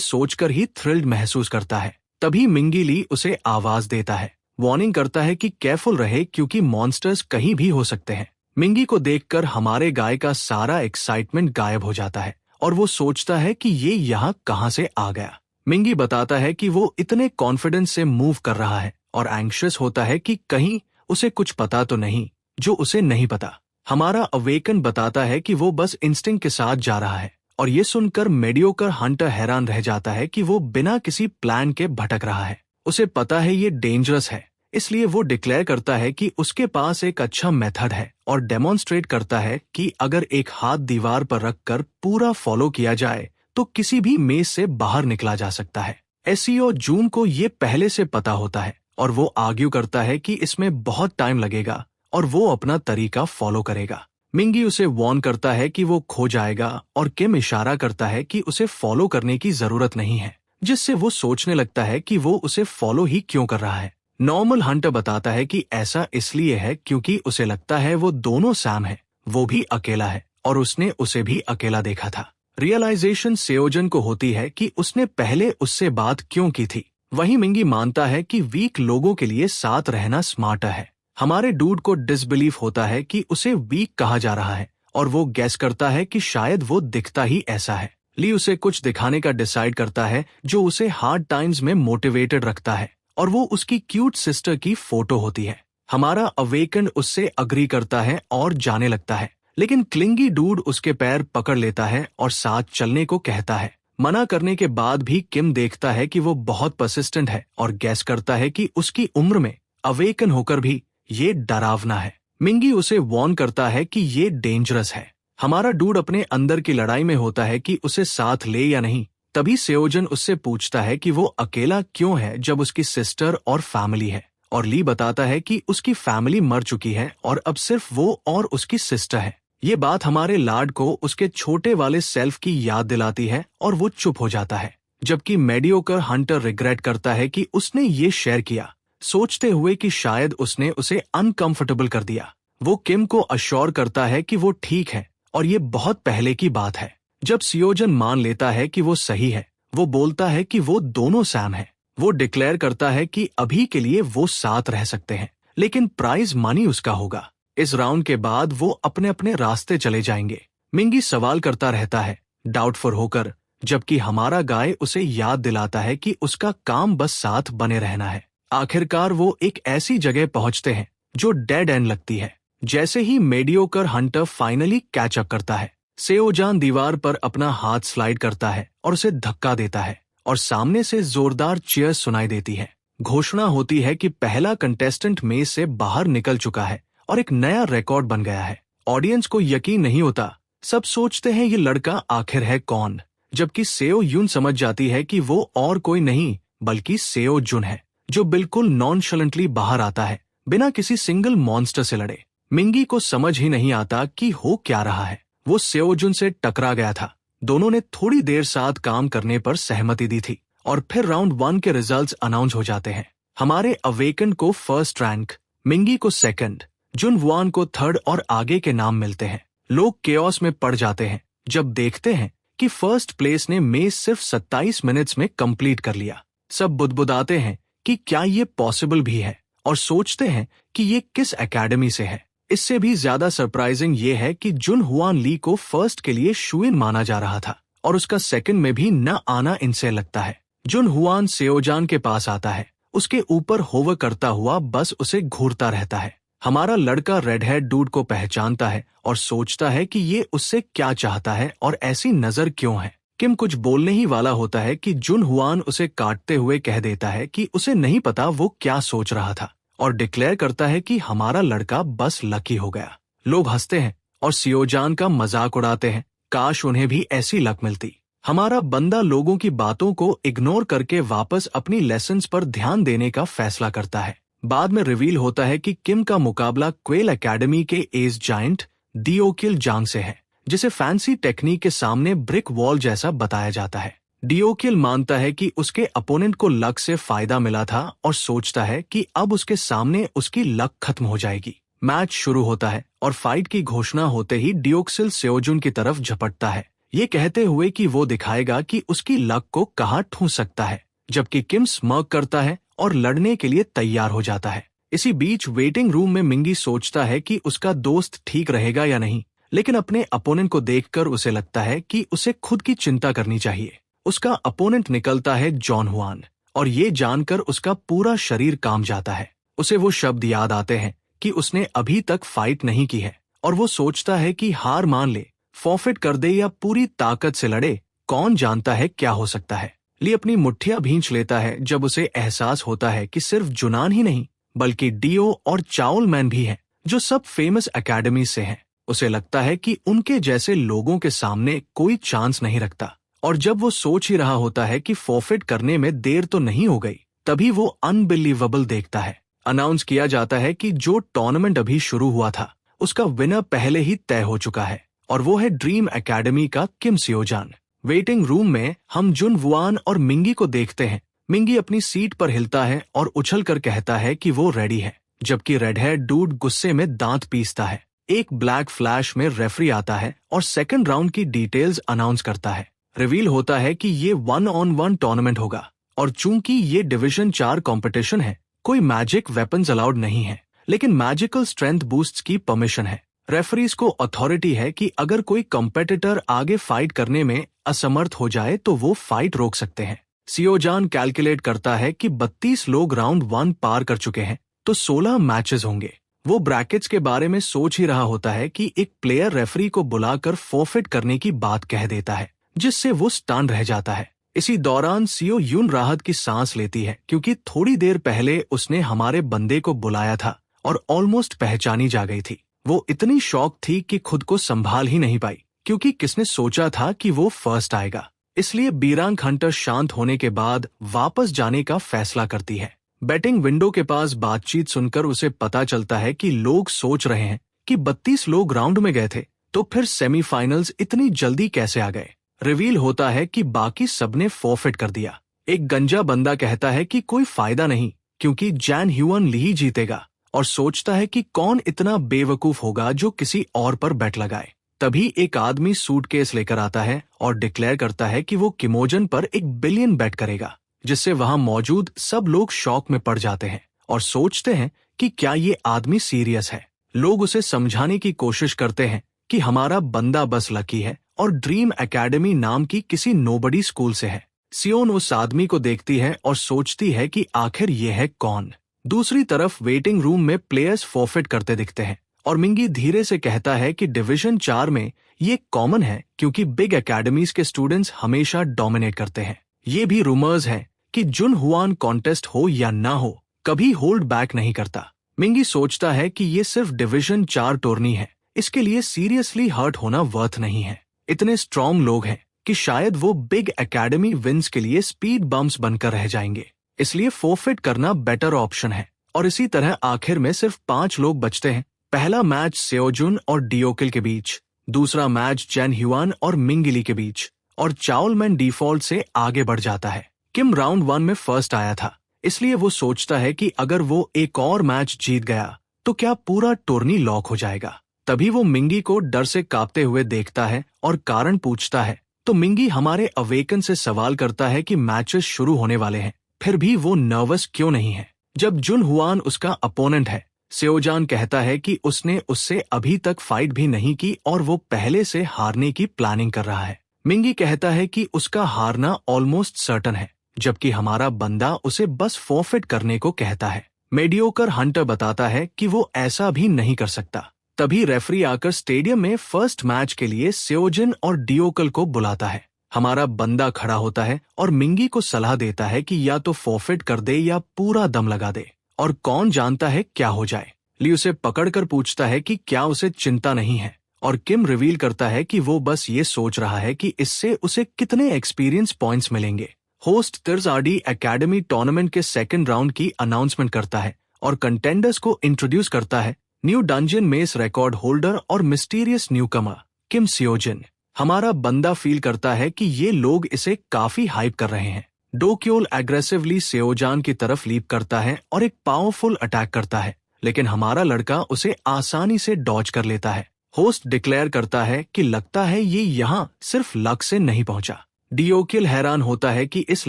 सोचकर ही थ्रिल्ड महसूस करता है। तभी मिंगी ली उसे आवाज देता है, वार्निंग करता है कि केयरफुल रहे क्योंकि मॉन्स्टर्स कहीं भी हो सकते हैं। मिंगी को देखकर हमारे गाय का सारा एक्साइटमेंट गायब हो जाता है और वो सोचता है कि ये यहाँ कहाँ से आ गया। मिंगी बताता है कि वो इतने कॉन्फिडेंस से मूव कर रहा है और एंग्शियस होता है कि कहीं उसे कुछ पता तो नहीं जो उसे नहीं पता। हमारा अवेकन बताता है कि वो बस इंस्टिंक्ट के साथ जा रहा है और ये सुनकर मेडियोकर हंटर हैरान रह जाता है कि वो बिना किसी प्लान के भटक रहा है। उसे पता है ये डेंजरस है, इसलिए वो डिक्लेयर करता है कि उसके पास एक अच्छा मेथड है और डेमोन्स्ट्रेट करता है कि अगर एक हाथ दीवार पर रखकर पूरा फॉलो किया जाए तो किसी भी मेज से बाहर निकला जा सकता है। एसईओ जून को ये पहले से पता होता है और वो आर्ग्यू करता है कि इसमें बहुत टाइम लगेगा और वो अपना तरीका फॉलो करेगा। मिंगी उसे वार्न करता है कि वो खो जाएगा और किम इशारा करता है कि उसे फॉलो करने की जरूरत नहीं है, जिससे वो सोचने लगता है कि वो उसे फॉलो ही क्यों कर रहा है। नॉर्मल हंटर बताता है कि ऐसा इसलिए है क्योंकि उसे लगता है वो दोनों सैम है, वो भी अकेला है और उसने उसे भी अकेला देखा था। रियलाइजेशन सेओजन को होती है कि उसने पहले उससे बात क्यों की थी। वहीं मिंगी मानता है कि वीक लोगों के लिए साथ रहना स्मार्टर है। हमारे डूड को डिसबिलीफ होता है कि उसे वीक कहा जा रहा है और वो गैस करता है कि शायद वो दिखता ही ऐसा है। ली उसे कुछ दिखाने का डिसाइड करता है जो उसे हार्ड टाइम्स में मोटिवेटेड रखता है और वो उसकी क्यूट सिस्टर की फोटो होती है। हमारा अवेकन उससे अग्री करता है और जाने लगता है, लेकिन क्लिंगी डूड उसके पैर पकड़ लेता है और साथ चलने को कहता है। मना करने के बाद भी किम देखता है कि वो बहुत परसिस्टेंट है और गैस करता है कि उसकी उम्र में अवेकन होकर भी ये डरावना है। मिंगी उसे वार्न करता है कि ये डेंजरस है। हमारा डूड अपने अंदर की लड़ाई में होता है कि उसे साथ ले या नहीं। तभी सेओजन उससे पूछता है कि वो अकेला क्यों है जब उसकी सिस्टर और फैमिली है, और ली बताता है कि उसकी फैमिली मर चुकी है और अब सिर्फ वो और उसकी सिस्टर है। ये बात हमारे लाड को उसके छोटे वाले सेल्फ की याद दिलाती है और वो चुप हो जाता है, जबकि मेडियोकर हंटर रिग्रेट करता है कि उसने ये शेयर किया, सोचते हुए कि शायद उसने उसे अनकंफर्टेबल कर दिया। वो किम को अश्योर करता है कि वो ठीक है और ये बहुत पहले की बात है। जब सियोजन मान लेता है कि वो सही है, वो बोलता है कि वो दोनों सैम है। वो डिक्लेयर करता है कि अभी के लिए वो साथ रह सकते हैं, लेकिन प्राइज मनी उसका होगा। इस राउंड के बाद वो अपने अपने रास्ते चले जाएंगे। मिंगी सवाल करता रहता है, डाउटफुल होकर, जबकि हमारा गाय उसे याद दिलाता है कि उसका काम बस साथ बने रहना है। आखिरकार वो एक ऐसी जगह पहुंचते हैं जो डेड एंड लगती है। जैसे ही mediocre hunter finally catch up करता है, सेओजान दीवार पर अपना हाथ स्लाइड करता है और उसे धक्का देता है और सामने से जोरदार चीयर्स सुनाई देती है। घोषणा होती है कि पहला कंटेस्टेंट मेज से बाहर निकल चुका है और एक नया रिकॉर्ड बन गया है। ऑडियंस को यकीन नहीं होता, सब सोचते हैं ये लड़का आखिर है कौन, जबकि सेओ यून समझ जाती है कि वो और कोई नहीं बल्कि सेओ जुन है, जो बिल्कुल नॉनशलेंटली बाहर आता है बिना किसी सिंगल मॉन्स्टर से लड़े। मिंगी को समझ ही नहीं आता कि हो क्या रहा है। वो सेओ जुन से टकरा गया था, दोनों ने थोड़ी देर साथ काम करने पर सहमति दी थी और फिर राउंड 1 के रिजल्ट्स अनाउंस हो जाते हैं। हमारे अवेकन को फर्स्ट रैंक, मिंगी को सेकंड, जुन वुआन को थर्ड और आगे के नाम मिलते हैं। लोग केओस में पड़ जाते हैं जब देखते हैं कि फर्स्ट प्लेस ने मेज सिर्फ 27 मिनट्स में कंप्लीट कर लिया। सब बुदबुदाते हैं कि क्या ये पॉसिबल भी है और सोचते हैं कि ये किस एकेडमी से है। इससे भी ज्यादा सरप्राइजिंग ये है कि जुन हुआन ली को फर्स्ट के लिए शुइन माना जा रहा था और उसका सेकंड में भी न आना इनसे लगता है। जुन हुआन सेओजान के पास आता है, उसके ऊपर होवर करता हुआ बस उसे घूरता रहता है। हमारा लड़का रेड हेड डूड को पहचानता है और सोचता है कि ये उससे क्या चाहता है और ऐसी नजर क्यों है। किम कुछ बोलने ही वाला होता है कि जुन हुआन उसे काटते हुए कह देता है कि उसे नहीं पता वो क्या सोच रहा था और डिक्लेयर करता है कि हमारा लड़का बस लकी हो गया। लोग हंसते हैं और सियोजान का मजाक उड़ाते हैं, काश उन्हें भी ऐसी लक मिलती। हमारा बंदा लोगों की बातों को इग्नोर करके वापस अपनी लेसन्स पर ध्यान देने का फैसला करता है। बाद में रिवील होता है कि किम का मुकाबला क्वेल एकेडमी के एज जायंट दियोकिल जांग से है, जिसे फैंसी टेक्निक के सामने ब्रिक वॉल जैसा बताया जाता है। डियोकिल मानता है कि उसके अपोनेंट को लक से फायदा मिला था और सोचता है कि अब उसके सामने उसकी लक खत्म हो जाएगी। मैच शुरू होता है और फाइट की घोषणा होते ही डियोक्सिल सेओजुन की तरफ झपटता है, ये कहते हुए कि वो दिखाएगा कि उसकी लक को कहाँ ठूंस सकता है, जबकि किम स्मर्क करता है और लड़ने के लिए तैयार हो जाता है। इसी बीच वेटिंग रूम में मिंगी सोचता है कि उसका दोस्त ठीक रहेगा या नहीं, लेकिन अपने अपोनेंट को देखकर उसे लगता है कि उसे खुद की चिंता करनी चाहिए। उसका अपोनेंट निकलता है जॉन हुआन, और ये जानकर उसका पूरा शरीर कांप जाता है। उसे वो शब्द याद आते हैं कि उसने अभी तक फाइट नहीं की है, और वो सोचता है कि हार मान ले, फॉरफिट कर दे या पूरी ताकत से लड़े, कौन जानता है क्या हो सकता है। ली अपनी मुट्ठियां भींच लेता है जब उसे एहसास होता है कि सिर्फ जुनान ही नहीं बल्कि डियो और चाओल मैन भी हैं, जो सब फेमस एकेडमी से हैं। उसे लगता है कि उनके जैसे लोगों के सामने कोई चांस नहीं रखता, और जब वो सोच ही रहा होता है कि फॉरफिट करने में देर तो नहीं हो गई, तभी वो अनबिलीवेबल देखता है। अनाउंस किया जाता है कि जो टूर्नामेंट अभी शुरू हुआ था उसका विनर पहले ही तय हो चुका है, और वो है ड्रीम एकेडमी का किम सियोजान। वेटिंग रूम में हम जुन वुआन और मिंगी को देखते हैं। मिंगी अपनी सीट पर हिलता है और उछलकर कहता है कि वो रेडी है, जबकि रेड हेयर डूड गुस्से में दांत पीसता है। एक ब्लैक फ्लैश में रेफरी आता है और सेकंड राउंड की डिटेल्स अनाउंस करता है। रिवील होता है कि ये 1-on-1 टूर्नामेंट होगा, और चूंकि ये डिवीजन 4 कंपटीशन है, कोई मैजिक वेपन्स अलाउड नहीं है, लेकिन मैजिकल स्ट्रेंथ बूस्ट्स की परमिशन है। रेफरीज को अथॉरिटी है कि अगर कोई कंपेटिटर आगे फाइट करने में असमर्थ हो जाए तो वो फाइट रोक सकते हैं। सियोजान कैलकुलेट करता है कि 32 लोग राउंड 1 पार कर चुके हैं, तो 16 मैचेस होंगे। वो ब्रैकेट्स के बारे में सोच ही रहा होता है कि एक प्लेयर रेफरी को बुलाकर फॉरफिट करने की बात कह देता है, जिससे वो स्टन रह जाता है। इसी दौरान सियो यून राहत की सांस लेती है, क्योंकि थोड़ी देर पहले उसने हमारे बंदे को बुलाया था और ऑलमोस्ट पहचानी जा गई थी। वो इतनी शॉक थी कि खुद को संभाल ही नहीं पाई, क्योंकि किसने सोचा था कि वो फर्स्ट आएगा। इसलिए बीरांग हंटर शांत होने के बाद वापस जाने का फैसला करती है। बैटिंग विंडो के पास बातचीत सुनकर उसे पता चलता है कि लोग सोच रहे हैं कि 32 लोग राउंड में गए थे, तो फिर सेमीफाइनल्स इतनी जल्दी कैसे आ गए। रिवील होता है कि बाकी सबने फॉरफिट कर दिया। एक गंजा बंदा कहता है कि कोई फायदा नहीं, क्योंकि जैन ह्यूअन ली जीतेगा, और सोचता है कि कौन इतना बेवकूफ होगा जो किसी और पर बेट लगाए। तभी एक आदमी सूटकेस लेकर आता है और डिक्लेयर करता है कि वो किमोजन पर 1 बिलियन बेट करेगा, जिससे वहां मौजूद सब लोग शॉक में पड़ जाते हैं और सोचते हैं कि क्या ये आदमी सीरियस है। लोग उसे समझाने की कोशिश करते हैं कि हमारा बंदा बस लकी है और ड्रीम एकेडमी नाम की किसी नोबडी स्कूल से है। सियोन उस आदमी को देखती है और सोचती है कि आखिर ये है कौन। दूसरी तरफ वेटिंग रूम में प्लेयर्स फॉरफिट करते दिखते हैं, और मिंगी धीरे से कहता है कि डिवीजन 4 में ये कॉमन है, क्योंकि बिग एकेडमीज के स्टूडेंट्स हमेशा डोमिनेट करते हैं। ये भी रूमर्स हैं कि जुन हुआन कॉन्टेस्ट हो या ना हो, कभी होल्ड बैक नहीं करता। मिंगी सोचता है कि ये सिर्फ डिवीजन 4 टूर्नी है, इसके लिए सीरियसली हर्ट होना वर्थ नहीं है। इतने स्ट्रॉन्ग लोग हैं कि शायद वो बिग एकेडमी विंस के लिए स्पीड बम्प्स बनकर रह जाएंगे, इसलिए फॉरफिट करना बेटर ऑप्शन है। और इसी तरह आखिर में सिर्फ 5 लोग बचते हैं। पहला मैच सेओजुन और डियोकिल के बीच, दूसरा मैच जैन ह्यूआन और मिंगिली के बीच, और चाओलमैन डिफॉल्ट से आगे बढ़ जाता है। किम राउंड 1 में फर्स्ट आया था, इसलिए वो सोचता है कि अगर वो एक और मैच जीत गया तो क्या पूरा टूर्नी लॉक हो जाएगा। तभी वो मिंगी को डर से कांपते हुए देखता है और कारण पूछता है, तो मिंगी हमारे अवेकन से सवाल करता है कि मैचेस शुरू होने वाले हैं, फिर भी वो नर्वस क्यों नहीं है। जब जुन हुआन उसका अपोनेंट है, सेओजान कहता है कि उसने उससे अभी तक फाइट भी नहीं की और वो पहले से हारने की प्लानिंग कर रहा है। मिंगी कहता है कि उसका हारना ऑलमोस्ट सर्टन है, जबकि हमारा बंदा उसे बस फॉरफिट करने को कहता है। मेडियोकर हंटर बताता है कि वो ऐसा भी नहीं कर सकता। तभी रेफरी आकर स्टेडियम में फर्स्ट मैच के लिए सेओजिन और डियोकल को बुलाता है। हमारा बंदा खड़ा होता है और मिंगी को सलाह देता है कि या तो फॉरफिट कर दे या पूरा दम लगा दे, और कौन जानता है क्या हो जाए। ली उसे पकड़कर पूछता है कि क्या उसे चिंता नहीं है, और किम रिवील करता है कि वो बस ये सोच रहा है कि इससे उसे कितने एक्सपीरियंस पॉइंट्स मिलेंगे। होस्ट तिर्जाडी एकेडमी टूर्नामेंट के सेकंड राउंड की अनाउंसमेंट करता है और कंटेंडर्स को इंट्रोड्यूस करता है। New dungeon mess record holder और मिस्टीरियस न्यूकमर किम सियोजिन। हमारा बंदा फील करता है कि ये लोग इसे काफी हाइप कर रहे हैं। डो क्योल एग्रेसिवली सेओजान की तरफ लीप करता है और एक पावरफुल अटैक करता है, लेकिन हमारा लड़का उसे आसानी से डॉज कर लेता है। होस्ट डिक्लेयर करता है कि लगता है ये यहाँ सिर्फ लक से नहीं पहुंचा। डियोक्यल हैरान होता है कि इस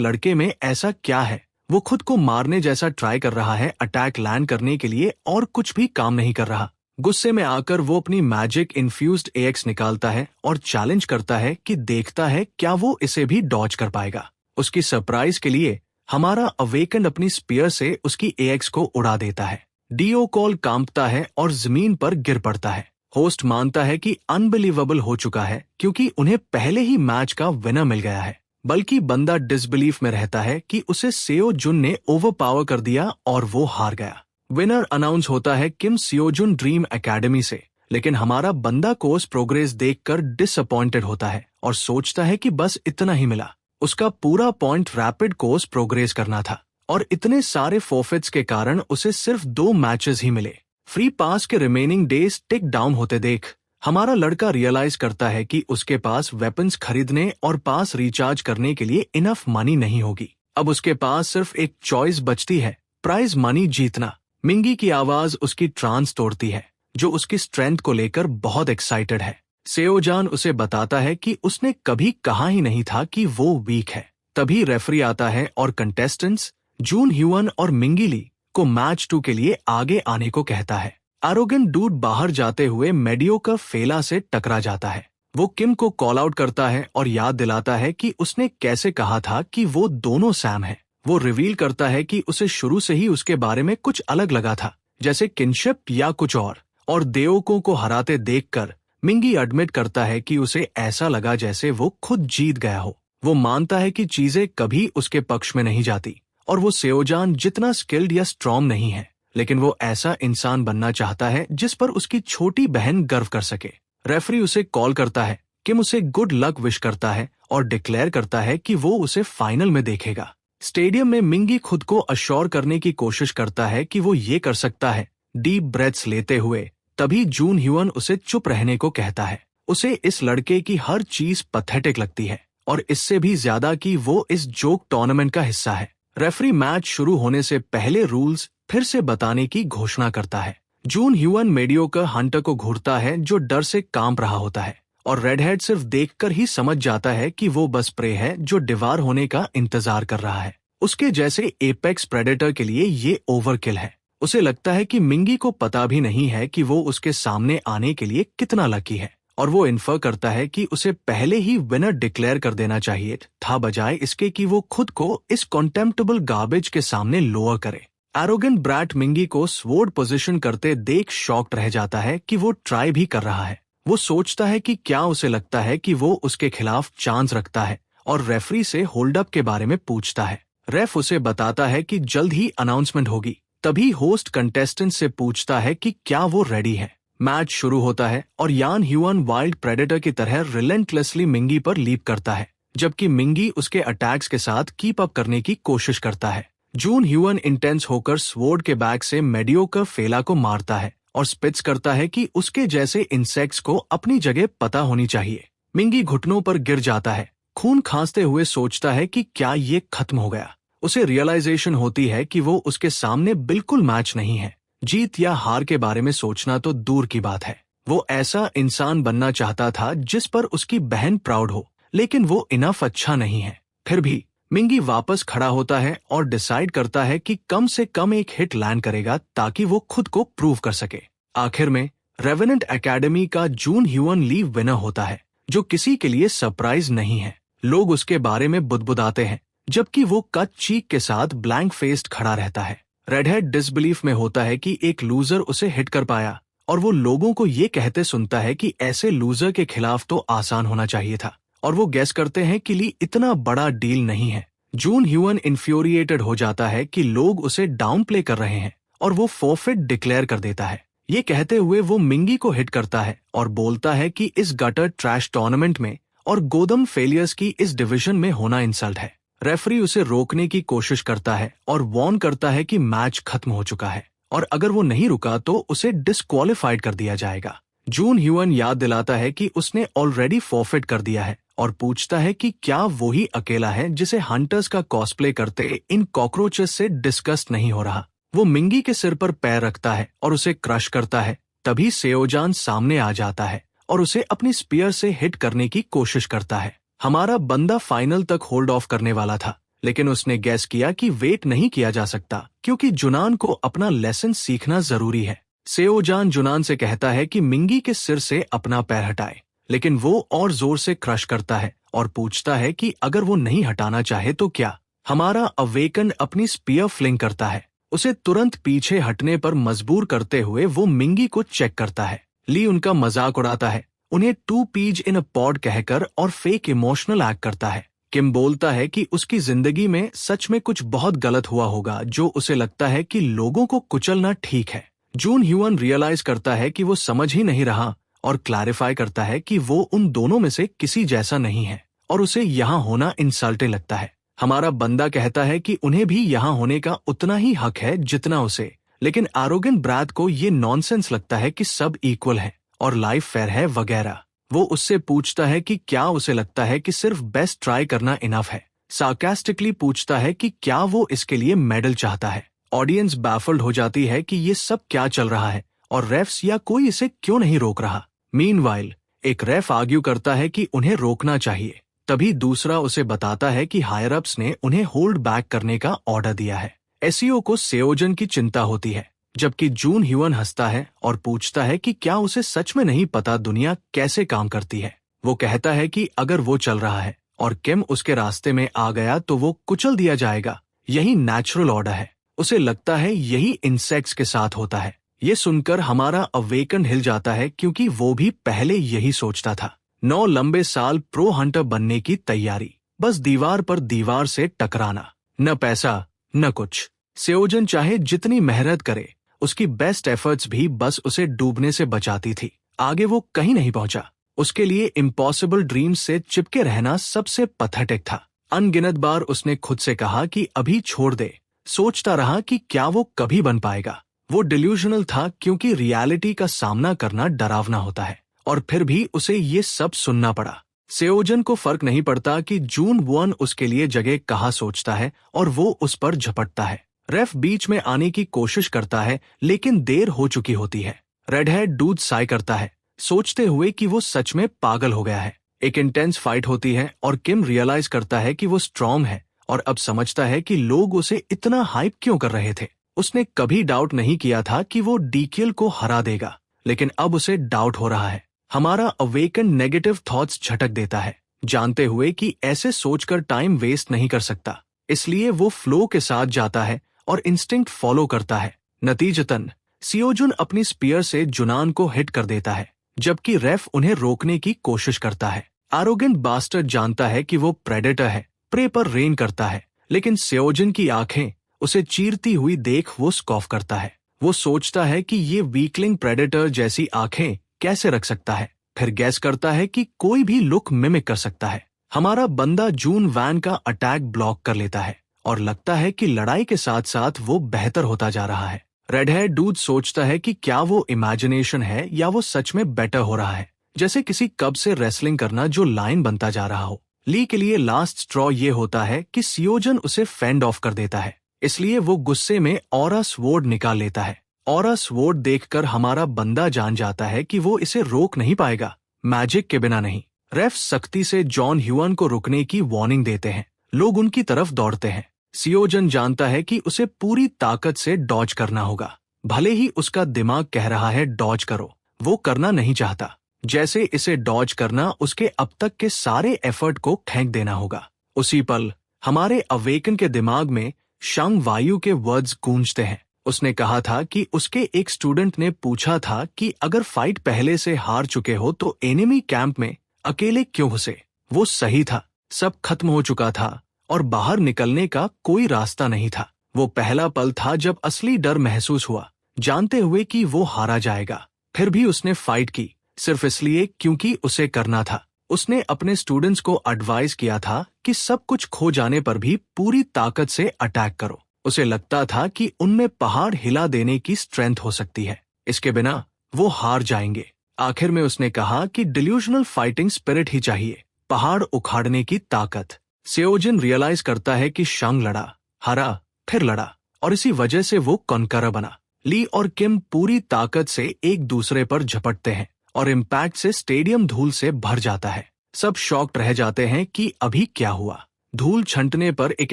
लड़के में ऐसा क्या है, वो खुद को मारने जैसा ट्राई कर रहा है अटैक लैंड करने के लिए और कुछ भी काम नहीं कर रहा। गुस्से में आकर वो अपनी मैजिक इन्फ्यूज्ड एएक्स निकालता है और चैलेंज करता है कि देखता है क्या वो इसे भी डॉज कर पाएगा। उसकी सरप्राइज के लिए हमारा अवेकेंड अपनी स्पीयर से उसकी एएक्स को उड़ा देता है। डियो कॉल कांपता है और जमीन पर गिर पड़ता है। होस्ट मानता है कि अनबिलीवेबल हो चुका है क्योंकि उन्हें पहले ही मैच का विनर मिल गया है, बल्कि बंदा डिसबिलीफ में रहता है कि उसे सेओजुन ने ओवरपावर कर दिया और वो हार गया। विनर अनाउंस होता है किम सियोजुन ड्रीम एकेडमी से, लेकिन हमारा बंदा कोर्स प्रोग्रेस देखकर डिसअपॉइंटेड होता है और सोचता है कि बस इतना ही मिला। उसका पूरा पॉइंट रैपिड कोर्स प्रोग्रेस करना था और इतने सारे फोर्फिट्स के कारण उसे सिर्फ 2 मैचेस ही मिले। फ्री पास के रिमेनिंग डेज टिक डाउन होते देख हमारा लड़का रियलाइज करता है कि उसके पास वेपन्स खरीदने और पास रिचार्ज करने के लिए इनफ मनी नहीं होगी। अब उसके पास सिर्फ एक चॉइस बचती है, प्राइज मनी जीतना। मिंगी की आवाज उसकी ट्रांस तोड़ती है, जो उसकी स्ट्रेंथ को लेकर बहुत एक्साइटेड है। सेओजान उसे बताता है कि उसने कभी कहा ही नहीं था कि वो वीक है। तभी रेफरी आता है और कंटेस्टेंट्स जून ह्यूअन और मिंगी ली को मैच 2 के लिए आगे आने को कहता है। एरोगेंट डूड बाहर जाते हुए मेडियोकर फेला से टकरा जाता है। वो किम को कॉल आउट करता है और याद दिलाता है कि उसने कैसे कहा था कि वो दोनों सैम है। वो रिवील करता है कि उसे शुरू से ही उसके बारे में कुछ अलग लगा था, जैसे किनशिप या कुछ और देवकों को हराते देखकर मिंगी एडमिट करता है कि उसे ऐसा लगा जैसे वो खुद जीत गया हो। वो मानता है कि चीजें कभी उसके पक्ष में नहीं जाती और वो सेओजान जितना स्किल्ड या स्ट्रॉन्ग नहीं है, लेकिन वो ऐसा इंसान बनना चाहता है जिस पर उसकी छोटी बहन गर्व कर सके। रेफरी उसे कॉल करता है, किम उसे गुड लक विश करता है और डिक्लेयर करता है कि वो उसे फाइनल में देखेगा। स्टेडियम में मिंगी खुद को अश्योर करने की कोशिश करता है कि वो ये कर सकता है, डीप ब्रेथ्स लेते हुए। तभी जून ह्यूअन उसे चुप रहने को कहता है। उसे इस लड़के की हर चीज पैथेटिक लगती है और इससे भी ज्यादा कि वो इस जोक टूर्नामेंट का हिस्सा है। रेफरी मैच शुरू होने से पहले रूल्स फिर से बताने की घोषणा करता है। जून ह्यूअन मेडियोकर हंटर को घूरता है जो डर से कांप रहा होता है और रेडहेड सिर्फ देखकर ही समझ जाता है कि वो बस प्रे है जो डिवार होने का इंतजार कर रहा है। उसके जैसे एपेक्स प्रेडेटर के लिए ये ओवरकिल है। उसे लगता है कि मिंगी को पता भी नहीं है कि वो उसके सामने आने के लिए कितना लकी है और वो इन्फर करता है कि उसे पहले ही विनर डिक्लेयर कर देना चाहिए था, बजाय इसके कि वो खुद को इस कॉन्टेम्प्टेबल गार्बेज के सामने लोअर करे। एरोगेंट ब्रैट मिंगी को स्वॉर्ड पोजीशन करते देख शॉक्ड रह जाता है कि वो ट्राई भी कर रहा है। वो सोचता है कि क्या उसे लगता है कि वो उसके खिलाफ चांस रखता है और रेफरी से होल्ड अप के बारे में पूछता है। रेफ उसे बताता है कि जल्द ही अनाउंसमेंट होगी। तभी होस्ट कंटेस्टेंट से पूछता है कि क्या वो रेडी है। मैच शुरू होता है और यान ह्यूअन वाइल्ड प्रेडेटर की तरह रिलेंटलेसली मिंगी पर लीप करता है, जबकि मिंगी उसके अटैक्स के साथ कीप अप करने की कोशिश करता है। जून ह्यूअन इंटेंस होकर स्वॉर्ड के बैक से मेडियोकर फेला को मारता है और स्पिट्स करता है कि उसके जैसे इंसेक्ट्स को अपनी जगह पता होनी चाहिए। मिंगी घुटनों पर गिर जाता है, खून खांसते हुए सोचता है कि क्या ये खत्म हो गया। उसे रियलाइजेशन होती है कि वो उसके सामने बिल्कुल मैच नहीं है। जीत या हार के बारे में सोचना तो दूर की बात है। वो ऐसा इंसान बनना चाहता था जिस पर उसकी बहन प्राउड हो, लेकिन वो इनफ अच्छा नहीं है। फिर भी मिंगी वापस खड़ा होता है और डिसाइड करता है कि कम से कम एक हिट लैंड करेगा ताकि वो खुद को प्रूव कर सके। आखिर में रेवेनेंट एकेडमी का जून ह्यूअन ली विनर होता है, जो किसी के लिए सरप्राइज नहीं है। लोग उसके बारे में बुदबुदाते हैं, जबकि वो कट चीक के साथ ब्लैंक फेस्ड खड़ा रहता है। रेडहेड डिसबिलीफ में होता है कि एक लूजर उसे हिट कर पाया और वो लोगों को ये कहते सुनता है कि ऐसे लूजर के खिलाफ तो आसान होना चाहिए था, और वो गेस करते हैं कि ली इतना बड़ा डील नहीं है। जून ह्यूअन इन्फ्यूरिएटेड हो जाता है कि लोग उसे डाउन प्ले कर रहे हैं और वो फोर्फिट डिक्लेयर कर देता है। ये कहते हुए वो मिंगी को हिट करता है और बोलता है कि इस गटर ट्रैश टूर्नामेंट में और गोदम फेलियर्स की इस डिवीजन में होना इंसल्ट है। रेफरी उसे रोकने की कोशिश करता है और वार्न करता है कि मैच खत्म हो चुका है और अगर वो नहीं रुका तो उसे डिस्क्वालिफाइड कर दिया जाएगा। जून ह्यून याद दिलाता है कि उसने ऑलरेडी फॉरफिट कर दिया है और पूछता है कि क्या वो ही अकेला है जिसे हंटर्स का कॉस्प्ले करते इन कॉकरोचेस से डिस्कस्ट नहीं हो रहा। वो मिंगी के सिर पर पैर रखता है और उसे क्रश करता है। तभी सेओजान सामने आ जाता है और उसे अपनी स्पीयर से हिट करने की कोशिश करता है। हमारा बंदा फाइनल तक होल्ड ऑफ करने वाला था, लेकिन उसने गैस किया कि वेट नहीं किया जा सकता क्योंकि जुनान को अपना लेसन सीखना जरूरी है। सेओजान जुनान से कहता है कि मिंगी के सिर से अपना पैर हटाए, लेकिन वो और जोर से क्रश करता है और पूछता है कि अगर वो नहीं हटाना चाहे तो क्या। हमारा अवेकन अपनी स्पीयर फ्लिंग करता है। उसे तुरंत पीछे हटने पर मजबूर करते हुए वो मिंगी को चेक करता है। ली उनका मजाक उड़ाता है, उन्हें 2 पीज इन अ पॉड कहकर और फेक इमोशनल एक्ट करता है। किम बोलता है कि उसकी जिंदगी में सच में कुछ बहुत गलत हुआ होगा जो उसे लगता है कि लोगों को कुचलना ठीक है। जून ह्यून रियलाइज करता है कि वो समझ ही नहीं रहा और क्लैरिफाई करता है कि वो उन दोनों में से किसी जैसा नहीं है और उसे यहाँ होना इंसल्टिंग लगता है। हमारा बंदा कहता है कि उन्हें भी यहाँ होने का उतना ही हक है जितना उसे, लेकिन एरोगेंट ब्रैड को ये नॉनसेंस लगता है कि सब इक्वल है और लाइफ फेयर है वगैरह। वो उससे पूछता है कि क्या उसे लगता है कि सिर्फ बेस्ट ट्राई करना इनफ है। सार्कास्टिकली पूछता है कि क्या वो इसके लिए मेडल चाहता है। ऑडियंस बैफल्ड हो जाती है कि ये सब क्या चल रहा है और रेफ्स या कोई इसे क्यों नहीं रोक रहा। मीनवाइल एक रेफ आर्ग्यू करता है कि उन्हें रोकना चाहिए। तभी दूसरा उसे बताता है कि हायर अप्स ने उन्हें होल्ड बैक करने का ऑर्डर दिया है। एसईओ को सेओजन की चिंता होती है, जबकि जून ह्यून हंसता है और पूछता है कि क्या उसे सच में नहीं पता दुनिया कैसे काम करती है। वो कहता है कि अगर वो चल रहा है और किम उसके रास्ते में आ गया तो वो कुचल दिया जाएगा। यही नेचुरल ऑर्डर है। उसे लगता है यही इंसेक्ट्स के साथ होता है। ये सुनकर हमारा अवेकन हिल जाता है क्योंकि वो भी पहले यही सोचता था। 9 लंबे साल प्रो हंटर बनने की तैयारी, बस दीवार पर दीवार से टकराना, न पैसा न कुछ। सेओजन चाहे जितनी मेहनत करे, उसकी बेस्ट एफर्ट्स भी बस उसे डूबने से बचाती थी। आगे वो कहीं नहीं पहुंचा। उसके लिए इम्पॉसिबल ड्रीम्स से चिपके रहना सबसे पैथेटिक था। अनगिनत बार उसने खुद से कहा कि अभी छोड़ दे। सोचता रहा कि क्या वो कभी बन पाएगा। वो डिल्यूजनल था क्योंकि रियलिटी का सामना करना डरावना होता है, और फिर भी उसे ये सब सुनना पड़ा। सेओजन को फर्क नहीं पड़ता कि जून वुन उसके लिए जगह कहाँ सोचता है और वो उस पर झपटता है। रेफ बीच में आने की कोशिश करता है लेकिन देर हो चुकी होती है। रेडहेड डूड साई करता है, सोचते हुए कि वो सच में पागल हो गया है। एक इंटेंस फाइट होती है और किम रियलाइज करता है कि वो स्ट्रॉन्ग है और अब समझता है कि लोग उसे इतना हाइप क्यों कर रहे थे। उसने कभी डाउट नहीं किया था कि वो डीकेल को हरा देगा, लेकिन अब उसे डाउट हो रहा है। हमारा अवेकन नेगेटिव थॉट्स झटक देता है, जानते हुए कि ऐसे सोचकर टाइम वेस्ट नहीं कर सकता। इसलिए वो फ्लो के साथ जाता है और इंस्टिंक्ट फॉलो करता है। नतीजतन सियोजुन अपनी स्पीयर से जुनान को हिट कर देता है, जबकि रेफ उन्हें रोकने की कोशिश करता है। एरोगेंट बास्टर्ड जानता है कि वो प्रेडेटर है, प्रे पर रेन करता है, लेकिन सियोजुन की आंखें उसे चीरती हुई देख वो स्कॉफ करता है। वो सोचता है कि ये वीकलिंग प्रेडेटर जैसी आंखें कैसे रख सकता है, फिर गैस करता है कि कोई भी लुक मिमिक कर सकता है। हमारा बंदा जून वैन का अटैक ब्लॉक कर लेता है और लगता है कि लड़ाई के साथ साथ वो बेहतर होता जा रहा है। रेडहेड डूड सोचता है कि क्या वो इमेजिनेशन है या वो सच में बेटर हो रहा है, जैसे किसी कब से रेसलिंग करना जो लाइन बनता जा रहा हो। ली के लिए लास्ट स्ट्रॉ ये होता है कि सियोजन उसे फेंड ऑफ कर देता है, इसलिए वो गुस्से में ऑरा स्वॉर्ड निकाल लेता है। ऑरा स्वॉर्ड देखकर हमारा बंदा जान जाता है कि वो इसे रोक नहीं पाएगा, मैजिक के बिना नहीं। रेफ सख्ती से जॉन ह्यून को रुकने की वार्निंग देते हैं। लोग उनकी तरफ दौड़ते हैं। सियोजन जानता है कि उसे पूरी ताकत से डॉज करना होगा, भले ही उसका दिमाग कह रहा है डॉज करो, वो करना नहीं चाहता। जैसे इसे डॉज करना उसके अब तक के सारे एफर्ट को फेंक देना होगा। उसी पल हमारे अवेकन के दिमाग में शंग वायु के वर्ड्स गूंजते हैं। उसने कहा था कि उसके एक स्टूडेंट ने पूछा था कि अगर फाइट पहले से हार चुके हो तो एनिमी कैंप में अकेले क्यों घुसे। वो सही था, सब खत्म हो चुका था और बाहर निकलने का कोई रास्ता नहीं था। वो पहला पल था जब असली डर महसूस हुआ, जानते हुए कि वो हारा जाएगा। फिर भी उसने फाइट की, सिर्फ इसलिए क्योंकि उसे करना था। उसने अपने स्टूडेंट्स को एडवाइस किया था कि सब कुछ खो जाने पर भी पूरी ताकत से अटैक करो। उसे लगता था कि उनमें पहाड़ हिला देने की स्ट्रेंथ हो सकती है। इसके बिना वो हार जाएंगे। आखिर में उसने कहा कि डिल्यूशनल फाइटिंग स्पिरिट ही चाहिए, पहाड़ उखाड़ने की ताकत। सेओजिन रियलाइज करता है कि शंग लड़ा, हारा, फिर लड़ा और इसी वजह से वो कॉन्करर बना। ली और किम पूरी ताकत से एक दूसरे पर झपटते हैं और इम्पैक्ट से स्टेडियम धूल से भर जाता है। सब शॉक्ड रह जाते हैं कि अभी क्या हुआ। धूल छंटने पर एक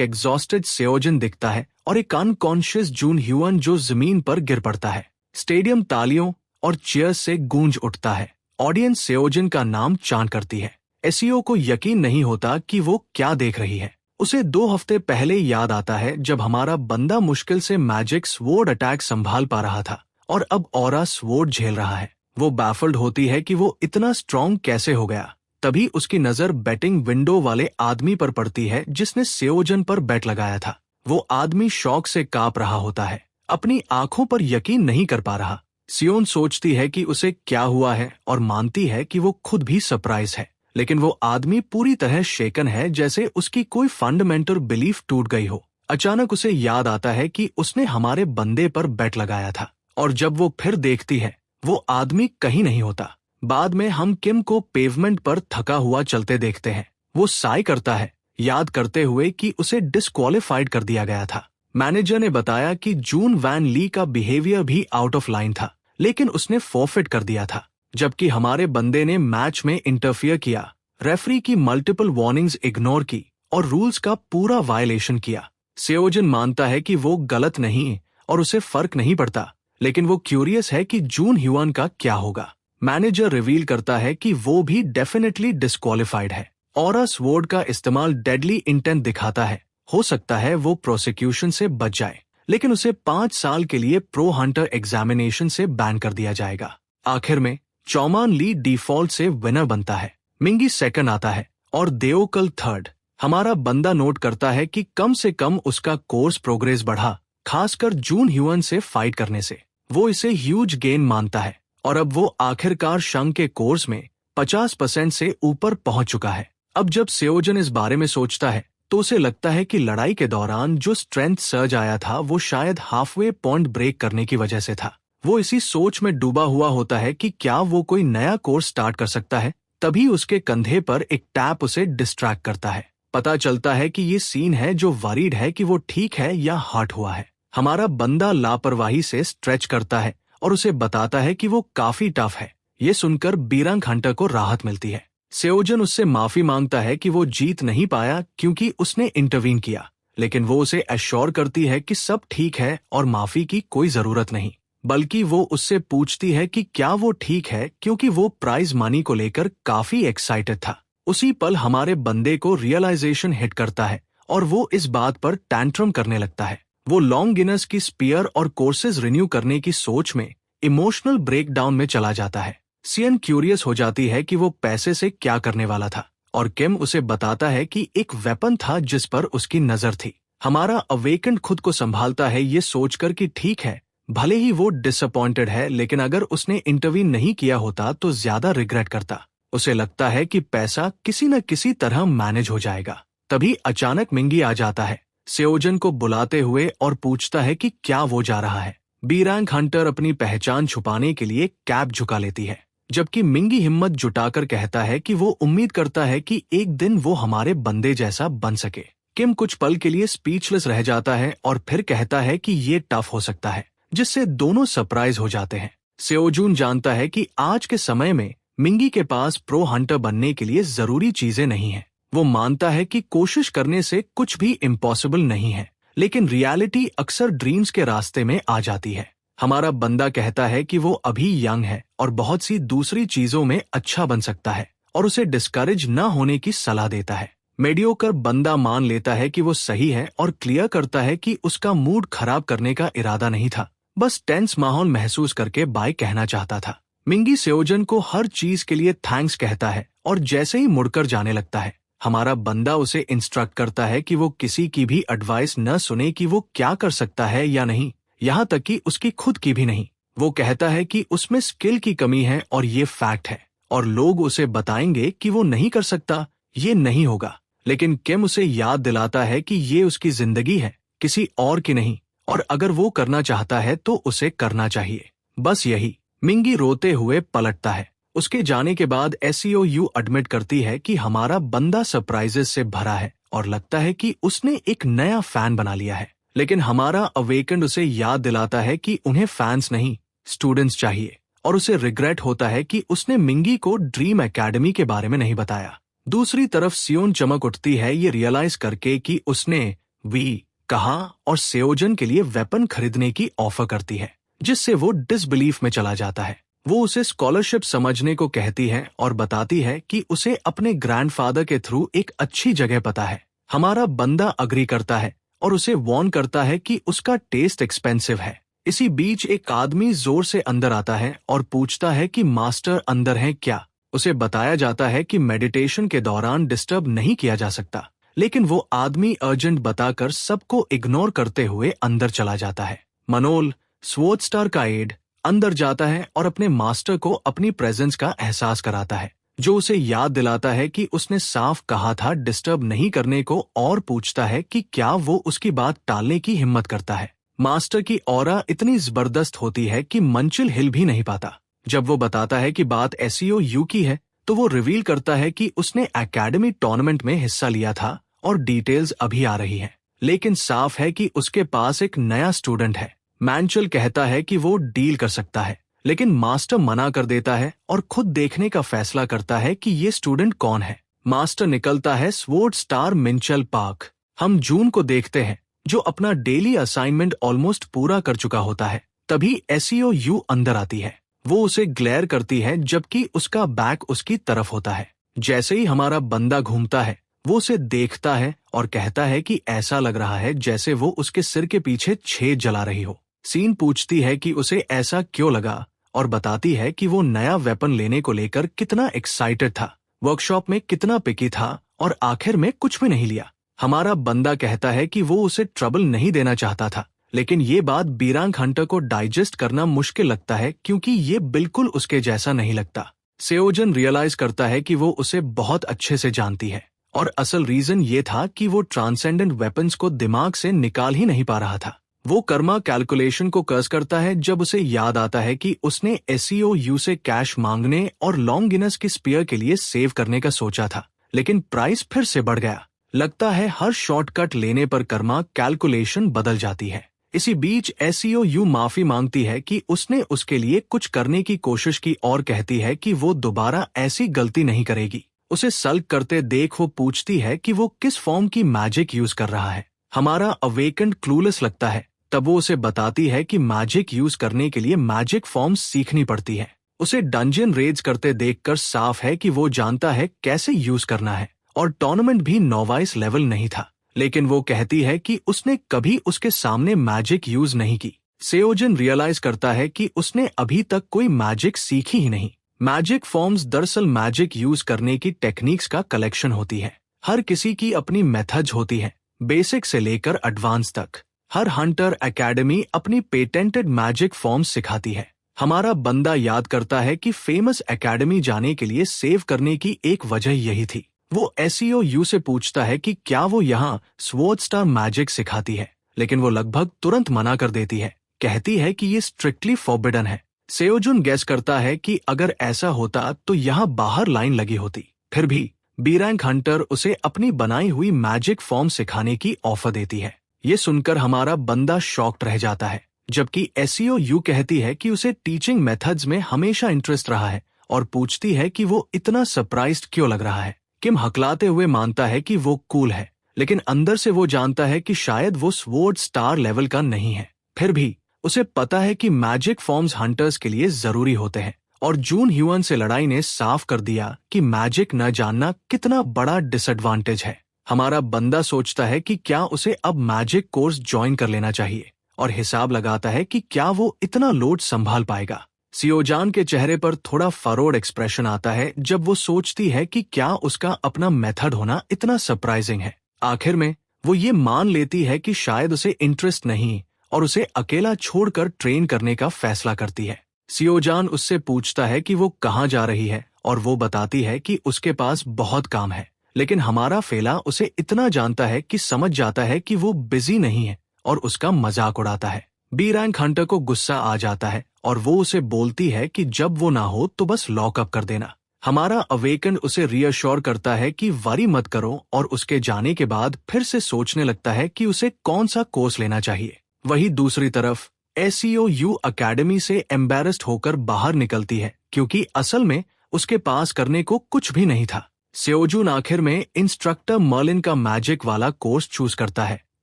एग्जॉस्टेड सेओजिन दिखता है और एक अनकॉन्शियस जून ह्यूअन जो जमीन पर गिर पड़ता है। स्टेडियम तालियों और चीयर्स से गूंज उठता है। ऑडियंस सेओजिन का नाम चांट करती है। एसीओ को यकीन नहीं होता कि वो क्या देख रही है। उसे 2 हफ्ते पहले याद आता है जब हमारा बंदा मुश्किल से मैजिक स्वॉर्ड अटैक संभाल पा रहा था और अब ऑरा स्वॉर्ड झेल रहा है। वो बैफल्ड होती है कि वो इतना स्ट्रॉन्ग कैसे हो गया। तभी उसकी नजर बेटिंग विंडो वाले आदमी पर पड़ती है जिसने सेओजन पर बेट लगाया था। वो आदमी शौक से कांप रहा होता है, अपनी आंखों पर यकीन नहीं कर पा रहा। सियोन सोचती है कि उसे क्या हुआ है और मानती है कि वो खुद भी सरप्राइज है, लेकिन वो आदमी पूरी तरह शेकन है, जैसे उसकी कोई फंडामेंटल बिलीफ टूट गई हो। अचानक उसे याद आता है कि उसने हमारे बंदे पर बेट लगाया था और जब वो फिर देखती है वो आदमी कहीं नहीं होता। बाद में हम किम को पेवमेंट पर थका हुआ चलते देखते हैं। वो साई करता है, याद करते हुए कि उसे डिस्क्वालिफाइड कर दिया गया था। मैनेजर ने बताया कि जून वैन ली का बिहेवियर भी आउट ऑफ लाइन था, लेकिन उसने फॉरफिट कर दिया था, जबकि हमारे बंदे ने मैच में इंटरफियर किया, रेफरी की मल्टीपल वार्निंग्स इग्नोर की और रूल्स का पूरा वायलेशन किया। सेओजन मानता है कि वो गलत नहीं और उसे फर्क नहीं पड़ता, लेकिन वो क्यूरियस है कि जून ह्यूअन का क्या होगा। मैनेजर रिवील करता है कि वो भी डेफिनेटली डिस्क्वालिफाइड है। ऑरा स्वॉर्ड का इस्तेमाल डेडली इंटेंट दिखाता है। हो सकता है वो प्रोसिक्यूशन से बच जाए, लेकिन उसे 5 साल के लिए प्रो हंटर एग्जामिनेशन से बैन कर दिया जाएगा। आखिर में चौमान ली डिफॉल्ट से विनर बनता है, मिंगी सेकंड आता है और देओकल थर्ड। हमारा बंदा नोट करता है कि कम से कम उसका कोर्स प्रोग्रेस बढ़ा, खासकर जून ह्यूअन से फाइट करने से। वो इसे ह्यूज गेन मानता है और अब वो आखिरकार शंग के कोर्स में 50% से ऊपर पहुंच चुका है। अब जब सेओजन इस बारे में सोचता है तो उसे लगता है कि लड़ाई के दौरान जो स्ट्रेंथ सर्ज आया था वो शायद हाफवे पॉइंट ब्रेक करने की वजह से था। वो इसी सोच में डूबा हुआ होता है कि क्या वो कोई नया कोर्स स्टार्ट कर सकता है। तभी उसके कंधे पर एक टैप उसे डिस्ट्रैक्ट करता है। पता चलता है कि ये सीन है जो वरीड है कि वो ठीक है या हर्ट हुआ है। हमारा बंदा लापरवाही से स्ट्रेच करता है और उसे बताता है कि वो काफी टफ है। ये सुनकर बीरंग हंटर को राहत मिलती है। सेओजन उससे माफी मांगता है कि वो जीत नहीं पाया क्योंकि उसने इंटरवीन किया, लेकिन वो उसे एश्योर करती है कि सब ठीक है और माफी की कोई जरूरत नहीं। बल्कि वो उससे पूछती है कि क्या वो ठीक है, क्योंकि वो प्राइज मनी को लेकर काफी एक्साइटेड था। उसी पल हमारे बंदे को रियलाइजेशन हिट करता है और वो इस बात पर टैंट्रम करने लगता है। वो लॉन्ग गिनर्स की स्पीयर और कोर्सेज रिन्यू करने की सोच में इमोशनल ब्रेकडाउन में चला जाता है। सियन क्यूरियस हो जाती है कि वो पैसे से क्या करने वाला था और किम उसे बताता है कि एक वेपन था जिस पर उसकी नजर थी। हमारा अवेकेंड खुद को संभालता है ये सोचकर कि ठीक है, भले ही वो डिसअपॉइंटेड है, लेकिन अगर उसने इंटरवीन नहीं किया होता तो ज्यादा रिग्रेट करता। उसे लगता है कि पैसा किसी न किसी तरह मैनेज हो जाएगा। तभी अचानक मिंगी आ जाता है सेओजन को बुलाते हुए और पूछता है कि क्या वो जा रहा है। बीरैंग हंटर अपनी पहचान छुपाने के लिए कैप झुका लेती है, जबकि मिंगी हिम्मत जुटाकर कहता है कि वो उम्मीद करता है कि एक दिन वो हमारे बंदे जैसा बन सके। किम कुछ पल के लिए स्पीचलेस रह जाता है और फिर कहता है कि ये टफ हो सकता है, जिससे दोनों सरप्राइज हो जाते हैं। सेओजून जानता है कि आज के समय में मिंगी के पास प्रो हंटर बनने के लिए जरूरी चीजें नहीं हैं। वो मानता है कि कोशिश करने से कुछ भी इम्पॉसिबल नहीं है, लेकिन रियलिटी अक्सर ड्रीम्स के रास्ते में आ जाती है। हमारा बंदा कहता है कि वो अभी यंग है और बहुत सी दूसरी चीजों में अच्छा बन सकता है और उसे डिस्करेज न होने की सलाह देता है। मेडियोकर बंदा मान लेता है कि वो सही है और क्लियर करता है कि उसका मूड खराब करने का इरादा नहीं था, बस टेंस माहौल महसूस करके बाय कहना चाहता था। मिंगी सेओजन को हर चीज के लिए थैंक्स कहता है और जैसे ही मुड़कर जाने लगता है, हमारा बंदा उसे इंस्ट्रक्ट करता है कि वो किसी की भी एडवाइस न सुने कि वो क्या कर सकता है या नहीं, यहाँ तक कि उसकी खुद की भी नहीं। वो कहता है कि उसमें स्किल की कमी है और ये फैक्ट है और लोग उसे बताएंगे कि वो नहीं कर सकता, ये नहीं होगा। लेकिन किम उसे याद दिलाता है कि ये उसकी जिंदगी है, किसी और की नहीं, और अगर वो करना चाहता है तो उसे करना चाहिए, बस यही। मिंगी रोते हुए पलटता है उसके जाने के बाद SEOU एडमिट करती है कि हमारा बंदा सरप्राइजेस से भरा है और लगता है कि उसने एक नया फैन बना लिया है। लेकिन हमारा अवेकेंड उसे याद दिलाता है कि उन्हें फैंस नहीं, स्टूडेंट्स चाहिए, और उसे रिग्रेट होता है कि उसने मिंगी को ड्रीम एकेडमी के बारे में नहीं बताया। दूसरी तरफ सियोन चमक उठती है ये रियलाइज करके कि उसने वी कहा और सेओजन के लिए वेपन खरीदने की ऑफर करती है, जिससे वो डिसबिलीफ में चला जाता है। वो उसे स्कॉलरशिप समझने को कहती है और बताती है कि उसे अपने ग्रैंडफादर के थ्रू एक अच्छी जगह पता है। हमारा बंदा अग्री करता है और उसे वार्न करता है कि उसका टेस्ट एक्सपेंसिव है। इसी बीच एक आदमी जोर से अंदर आता है और पूछता है कि मास्टर अंदर हैं क्या। उसे बताया जाता है कि मेडिटेशन के दौरान डिस्टर्ब नहीं किया जा सकता, लेकिन वो आदमी अर्जेंट बताकर सबको इग्नोर करते हुए अंदर चला जाता है। मनोल, स्वॉर्ड स्टार का एड, अंदर जाता है और अपने मास्टर को अपनी प्रेजेंस का एहसास कराता है, जो उसे याद दिलाता है कि उसने साफ कहा था डिस्टर्ब नहीं करने को, और पूछता है कि क्या वो उसकी बात टालने की हिम्मत करता है। मास्टर की ऑरा इतनी जबरदस्त होती है कि मंचिल हिल भी नहीं पाता। जब वो बताता है कि बात SEOU की है, तो वो रिवील करता है कि उसने एकेडमी टूर्नामेंट में हिस्सा लिया था और डिटेल्स अभी आ रही हैं। लेकिन साफ है कि उसके पास एक नया स्टूडेंट है। मैंचल कहता है कि वो डील कर सकता है, लेकिन मास्टर मना कर देता है और खुद देखने का फैसला करता है कि ये स्टूडेंट कौन है। मास्टर निकलता है स्वॉर्ड स्टार मिंचल पार्क। हम जून को देखते हैं, जो अपना डेली असाइनमेंट ऑलमोस्ट पूरा कर चुका होता है। तभी SEOU अंदर आती है। वो उसे ग्लेयर करती है जबकि उसका बैक उसकी तरफ होता है। जैसे ही हमारा बंदा घूमता है, वो उसे देखता है और कहता है कि ऐसा लग रहा है जैसे वो उसके सिर के पीछे छेद जला रही हो। सीन पूछती है कि उसे ऐसा क्यों लगा और बताती है कि वो नया वेपन लेने को लेकर कितना एक्साइटेड था, वर्कशॉप में कितना पिकी था और आखिर में कुछ भी नहीं लिया। हमारा बंदा कहता है कि वो उसे ट्रबल नहीं देना चाहता था, लेकिन ये बात बीरांग हंटर को डाइजेस्ट करना मुश्किल लगता है क्योंकि ये बिल्कुल उसके जैसा नहीं लगता। सेओजन रियलाइज करता है कि वो उसे बहुत अच्छे से जानती है और असल रीजन ये था कि वो ट्रांसेंडेंट वेपन्स को दिमाग से निकाल ही नहीं पा रहा था। वो कर्मा कैलकुलेशन को कर्स करता है जब उसे याद आता है कि उसने SEOU से कैश मांगने और लॉन्गिनस की स्पीयर के लिए सेव करने का सोचा था, लेकिन प्राइस फिर से बढ़ गया। लगता है हर शॉर्टकट लेने पर कर्मा कैलकुलेशन बदल जाती है। इसी बीच SEOU माफी मांगती है कि उसने उसके लिए कुछ करने की कोशिश की और कहती है कि वो दोबारा ऐसी गलती नहीं करेगी। उसे सल्क करते देख वो पूछती है कि वो किस फॉर्म की मैजिक यूज कर रहा है। हमारा अवेकेंड क्लूलेस लगता है। तब वो उसे बताती है कि मैजिक यूज करने के लिए मैजिक फॉर्म्स सीखनी पड़ती है। उसे डंजन रेड्स करते देखकर साफ है कि वो जानता है कैसे यूज करना है, और टूर्नामेंट भी नोवाइस लेवल नहीं था। लेकिन वो कहती है कि उसने कभी उसके सामने मैजिक यूज नहीं की। सेओजन रियलाइज करता है कि उसने अभी तक कोई मैजिक सीखी ही नहीं। मैजिक फॉर्म्स दरअसल मैजिक यूज करने की टेक्निक्स का कलेक्शन होती है। हर किसी की अपनी मेथड्स होती है, बेसिक से लेकर एडवांस तक। हर हंटर एकेडमी अपनी पेटेंटेड मैजिक फॉर्म्स सिखाती है। हमारा बंदा याद करता है कि फेमस एकेडमी जाने के लिए सेव करने की एक वजह यही थी। वो SEOU से पूछता है कि क्या वो यहाँ स्वॉर्ड स्टार मैजिक सिखाती है, लेकिन वो लगभग तुरंत मना कर देती है, कहती है कि ये स्ट्रिक्टली फॉरबिडन है। सेओजुन गेस करता है कि अगर ऐसा होता तो यहाँ बाहर लाइन लगी होती। फिर भी बीरैंक हंटर उसे अपनी बनाई हुई मैजिक फॉर्म सिखाने की ऑफर देती है। ये सुनकर हमारा बंदा शॉक्ड रह जाता है, जबकि SEOU कहती है कि उसे टीचिंग मेथड्स में हमेशा इंटरेस्ट रहा है और पूछती है कि वो इतना सरप्राइज्ड क्यों लग रहा है। किम हकलाते हुए मानता है कि वो कूल है, लेकिन अंदर से वो जानता है कि शायद वो स्वॉर्ड स्टार लेवल का नहीं है। फिर भी उसे पता है कि मैजिक फॉर्म्स हंटर्स के लिए जरूरी होते हैं, और जून ह्यूअन से लड़ाई ने साफ कर दिया कि मैजिक न जानना कितना बड़ा डिसएडवांटेज है। हमारा बंदा सोचता है कि क्या उसे अब मैजिक कोर्स ज्वाइन कर लेना चाहिए, और हिसाब लगाता है कि क्या वो इतना लोड संभाल पाएगा। सियोजान के चेहरे पर थोड़ा फरोड एक्सप्रेशन आता है जब वो सोचती है कि क्या उसका अपना मेथड होना इतना सरप्राइजिंग है। आखिर में वो ये मान लेती है कि शायद उसे इंटरेस्ट नहीं, और उसे अकेला छोड़कर ट्रेन करने का फैसला करती है। सियोजान उससे पूछता है कि वो कहाँ जा रही है, और वो बताती है कि उसके पास बहुत काम है। लेकिन हमारा फेला उसे इतना जानता है कि समझ जाता है कि वो बिजी नहीं है और उसका मजाक उड़ाता है। बी रैंक हंटर को गुस्सा आ जाता है और वो उसे बोलती है कि जब वो ना हो तो बस लॉकअप कर देना। हमारा अवेकन उसे रीअश्योर करता है कि वरी मत करो और उसके जाने के बाद फिर से सोचने लगता है कि उसे कौन सा कोर्स लेना चाहिए। वही दूसरी तरफ SEOU अकेडमी से एम्बैरेस्ड होकर बाहर निकलती है क्योंकि असल में उसके पास करने को कुछ भी नहीं था। सेओजून आखिर में इंस्ट्रक्टर मर्लिन का मैजिक वाला कोर्स चूज करता है,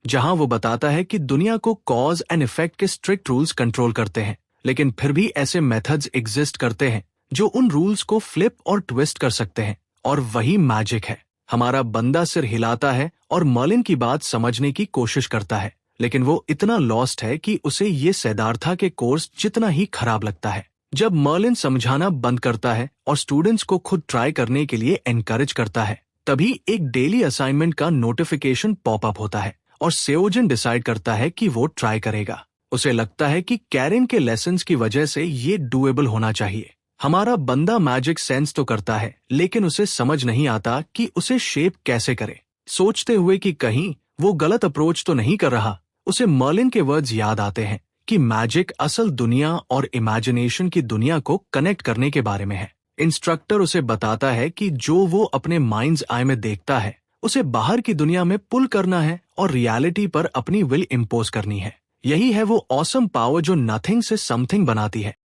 जहां वो बताता है कि दुनिया को कॉज एंड इफेक्ट के स्ट्रिक्ट रूल्स कंट्रोल करते हैं, लेकिन फिर भी ऐसे मेथड्स एग्जिस्ट करते हैं जो उन रूल्स को फ्लिप और ट्विस्ट कर सकते हैं, और वही मैजिक है। हमारा बंदा सिर हिलाता है और मर्लिन की बात समझने की कोशिश करता है, लेकिन वो इतना लॉस्ट है कि उसे ये सिद्धार्था के कोर्स जितना ही खराब लगता है। जब मर्लिन समझाना बंद करता है और स्टूडेंट्स को खुद ट्राई करने के लिए एनकरेज करता है, तभी एक डेली असाइनमेंट का नोटिफिकेशन पॉपअप होता है और सेओजन डिसाइड करता है कि वो ट्राई करेगा। उसे लगता है कि कैरिन के लेसन्स की वजह से ये डूएबल होना चाहिए। हमारा बंदा मैजिक सेंस तो करता है, लेकिन उसे समझ नहीं आता कि उसे शेप कैसे करे। सोचते हुए कि कहीं वो गलत अप्रोच तो नहीं कर रहा, उसे मर्लिन के वर्ड्स याद आते हैं कि मैजिक असल दुनिया और इमेजिनेशन की दुनिया को कनेक्ट करने के बारे में है। इंस्ट्रक्टर उसे बताता है कि जो वो अपने माइंड्स आई में देखता है, उसे बाहर की दुनिया में पुल करना है और रियलिटी पर अपनी विल इम्पोज करनी है। यही है वो ऑसम पावर जो नथिंग से समथिंग बनाती है।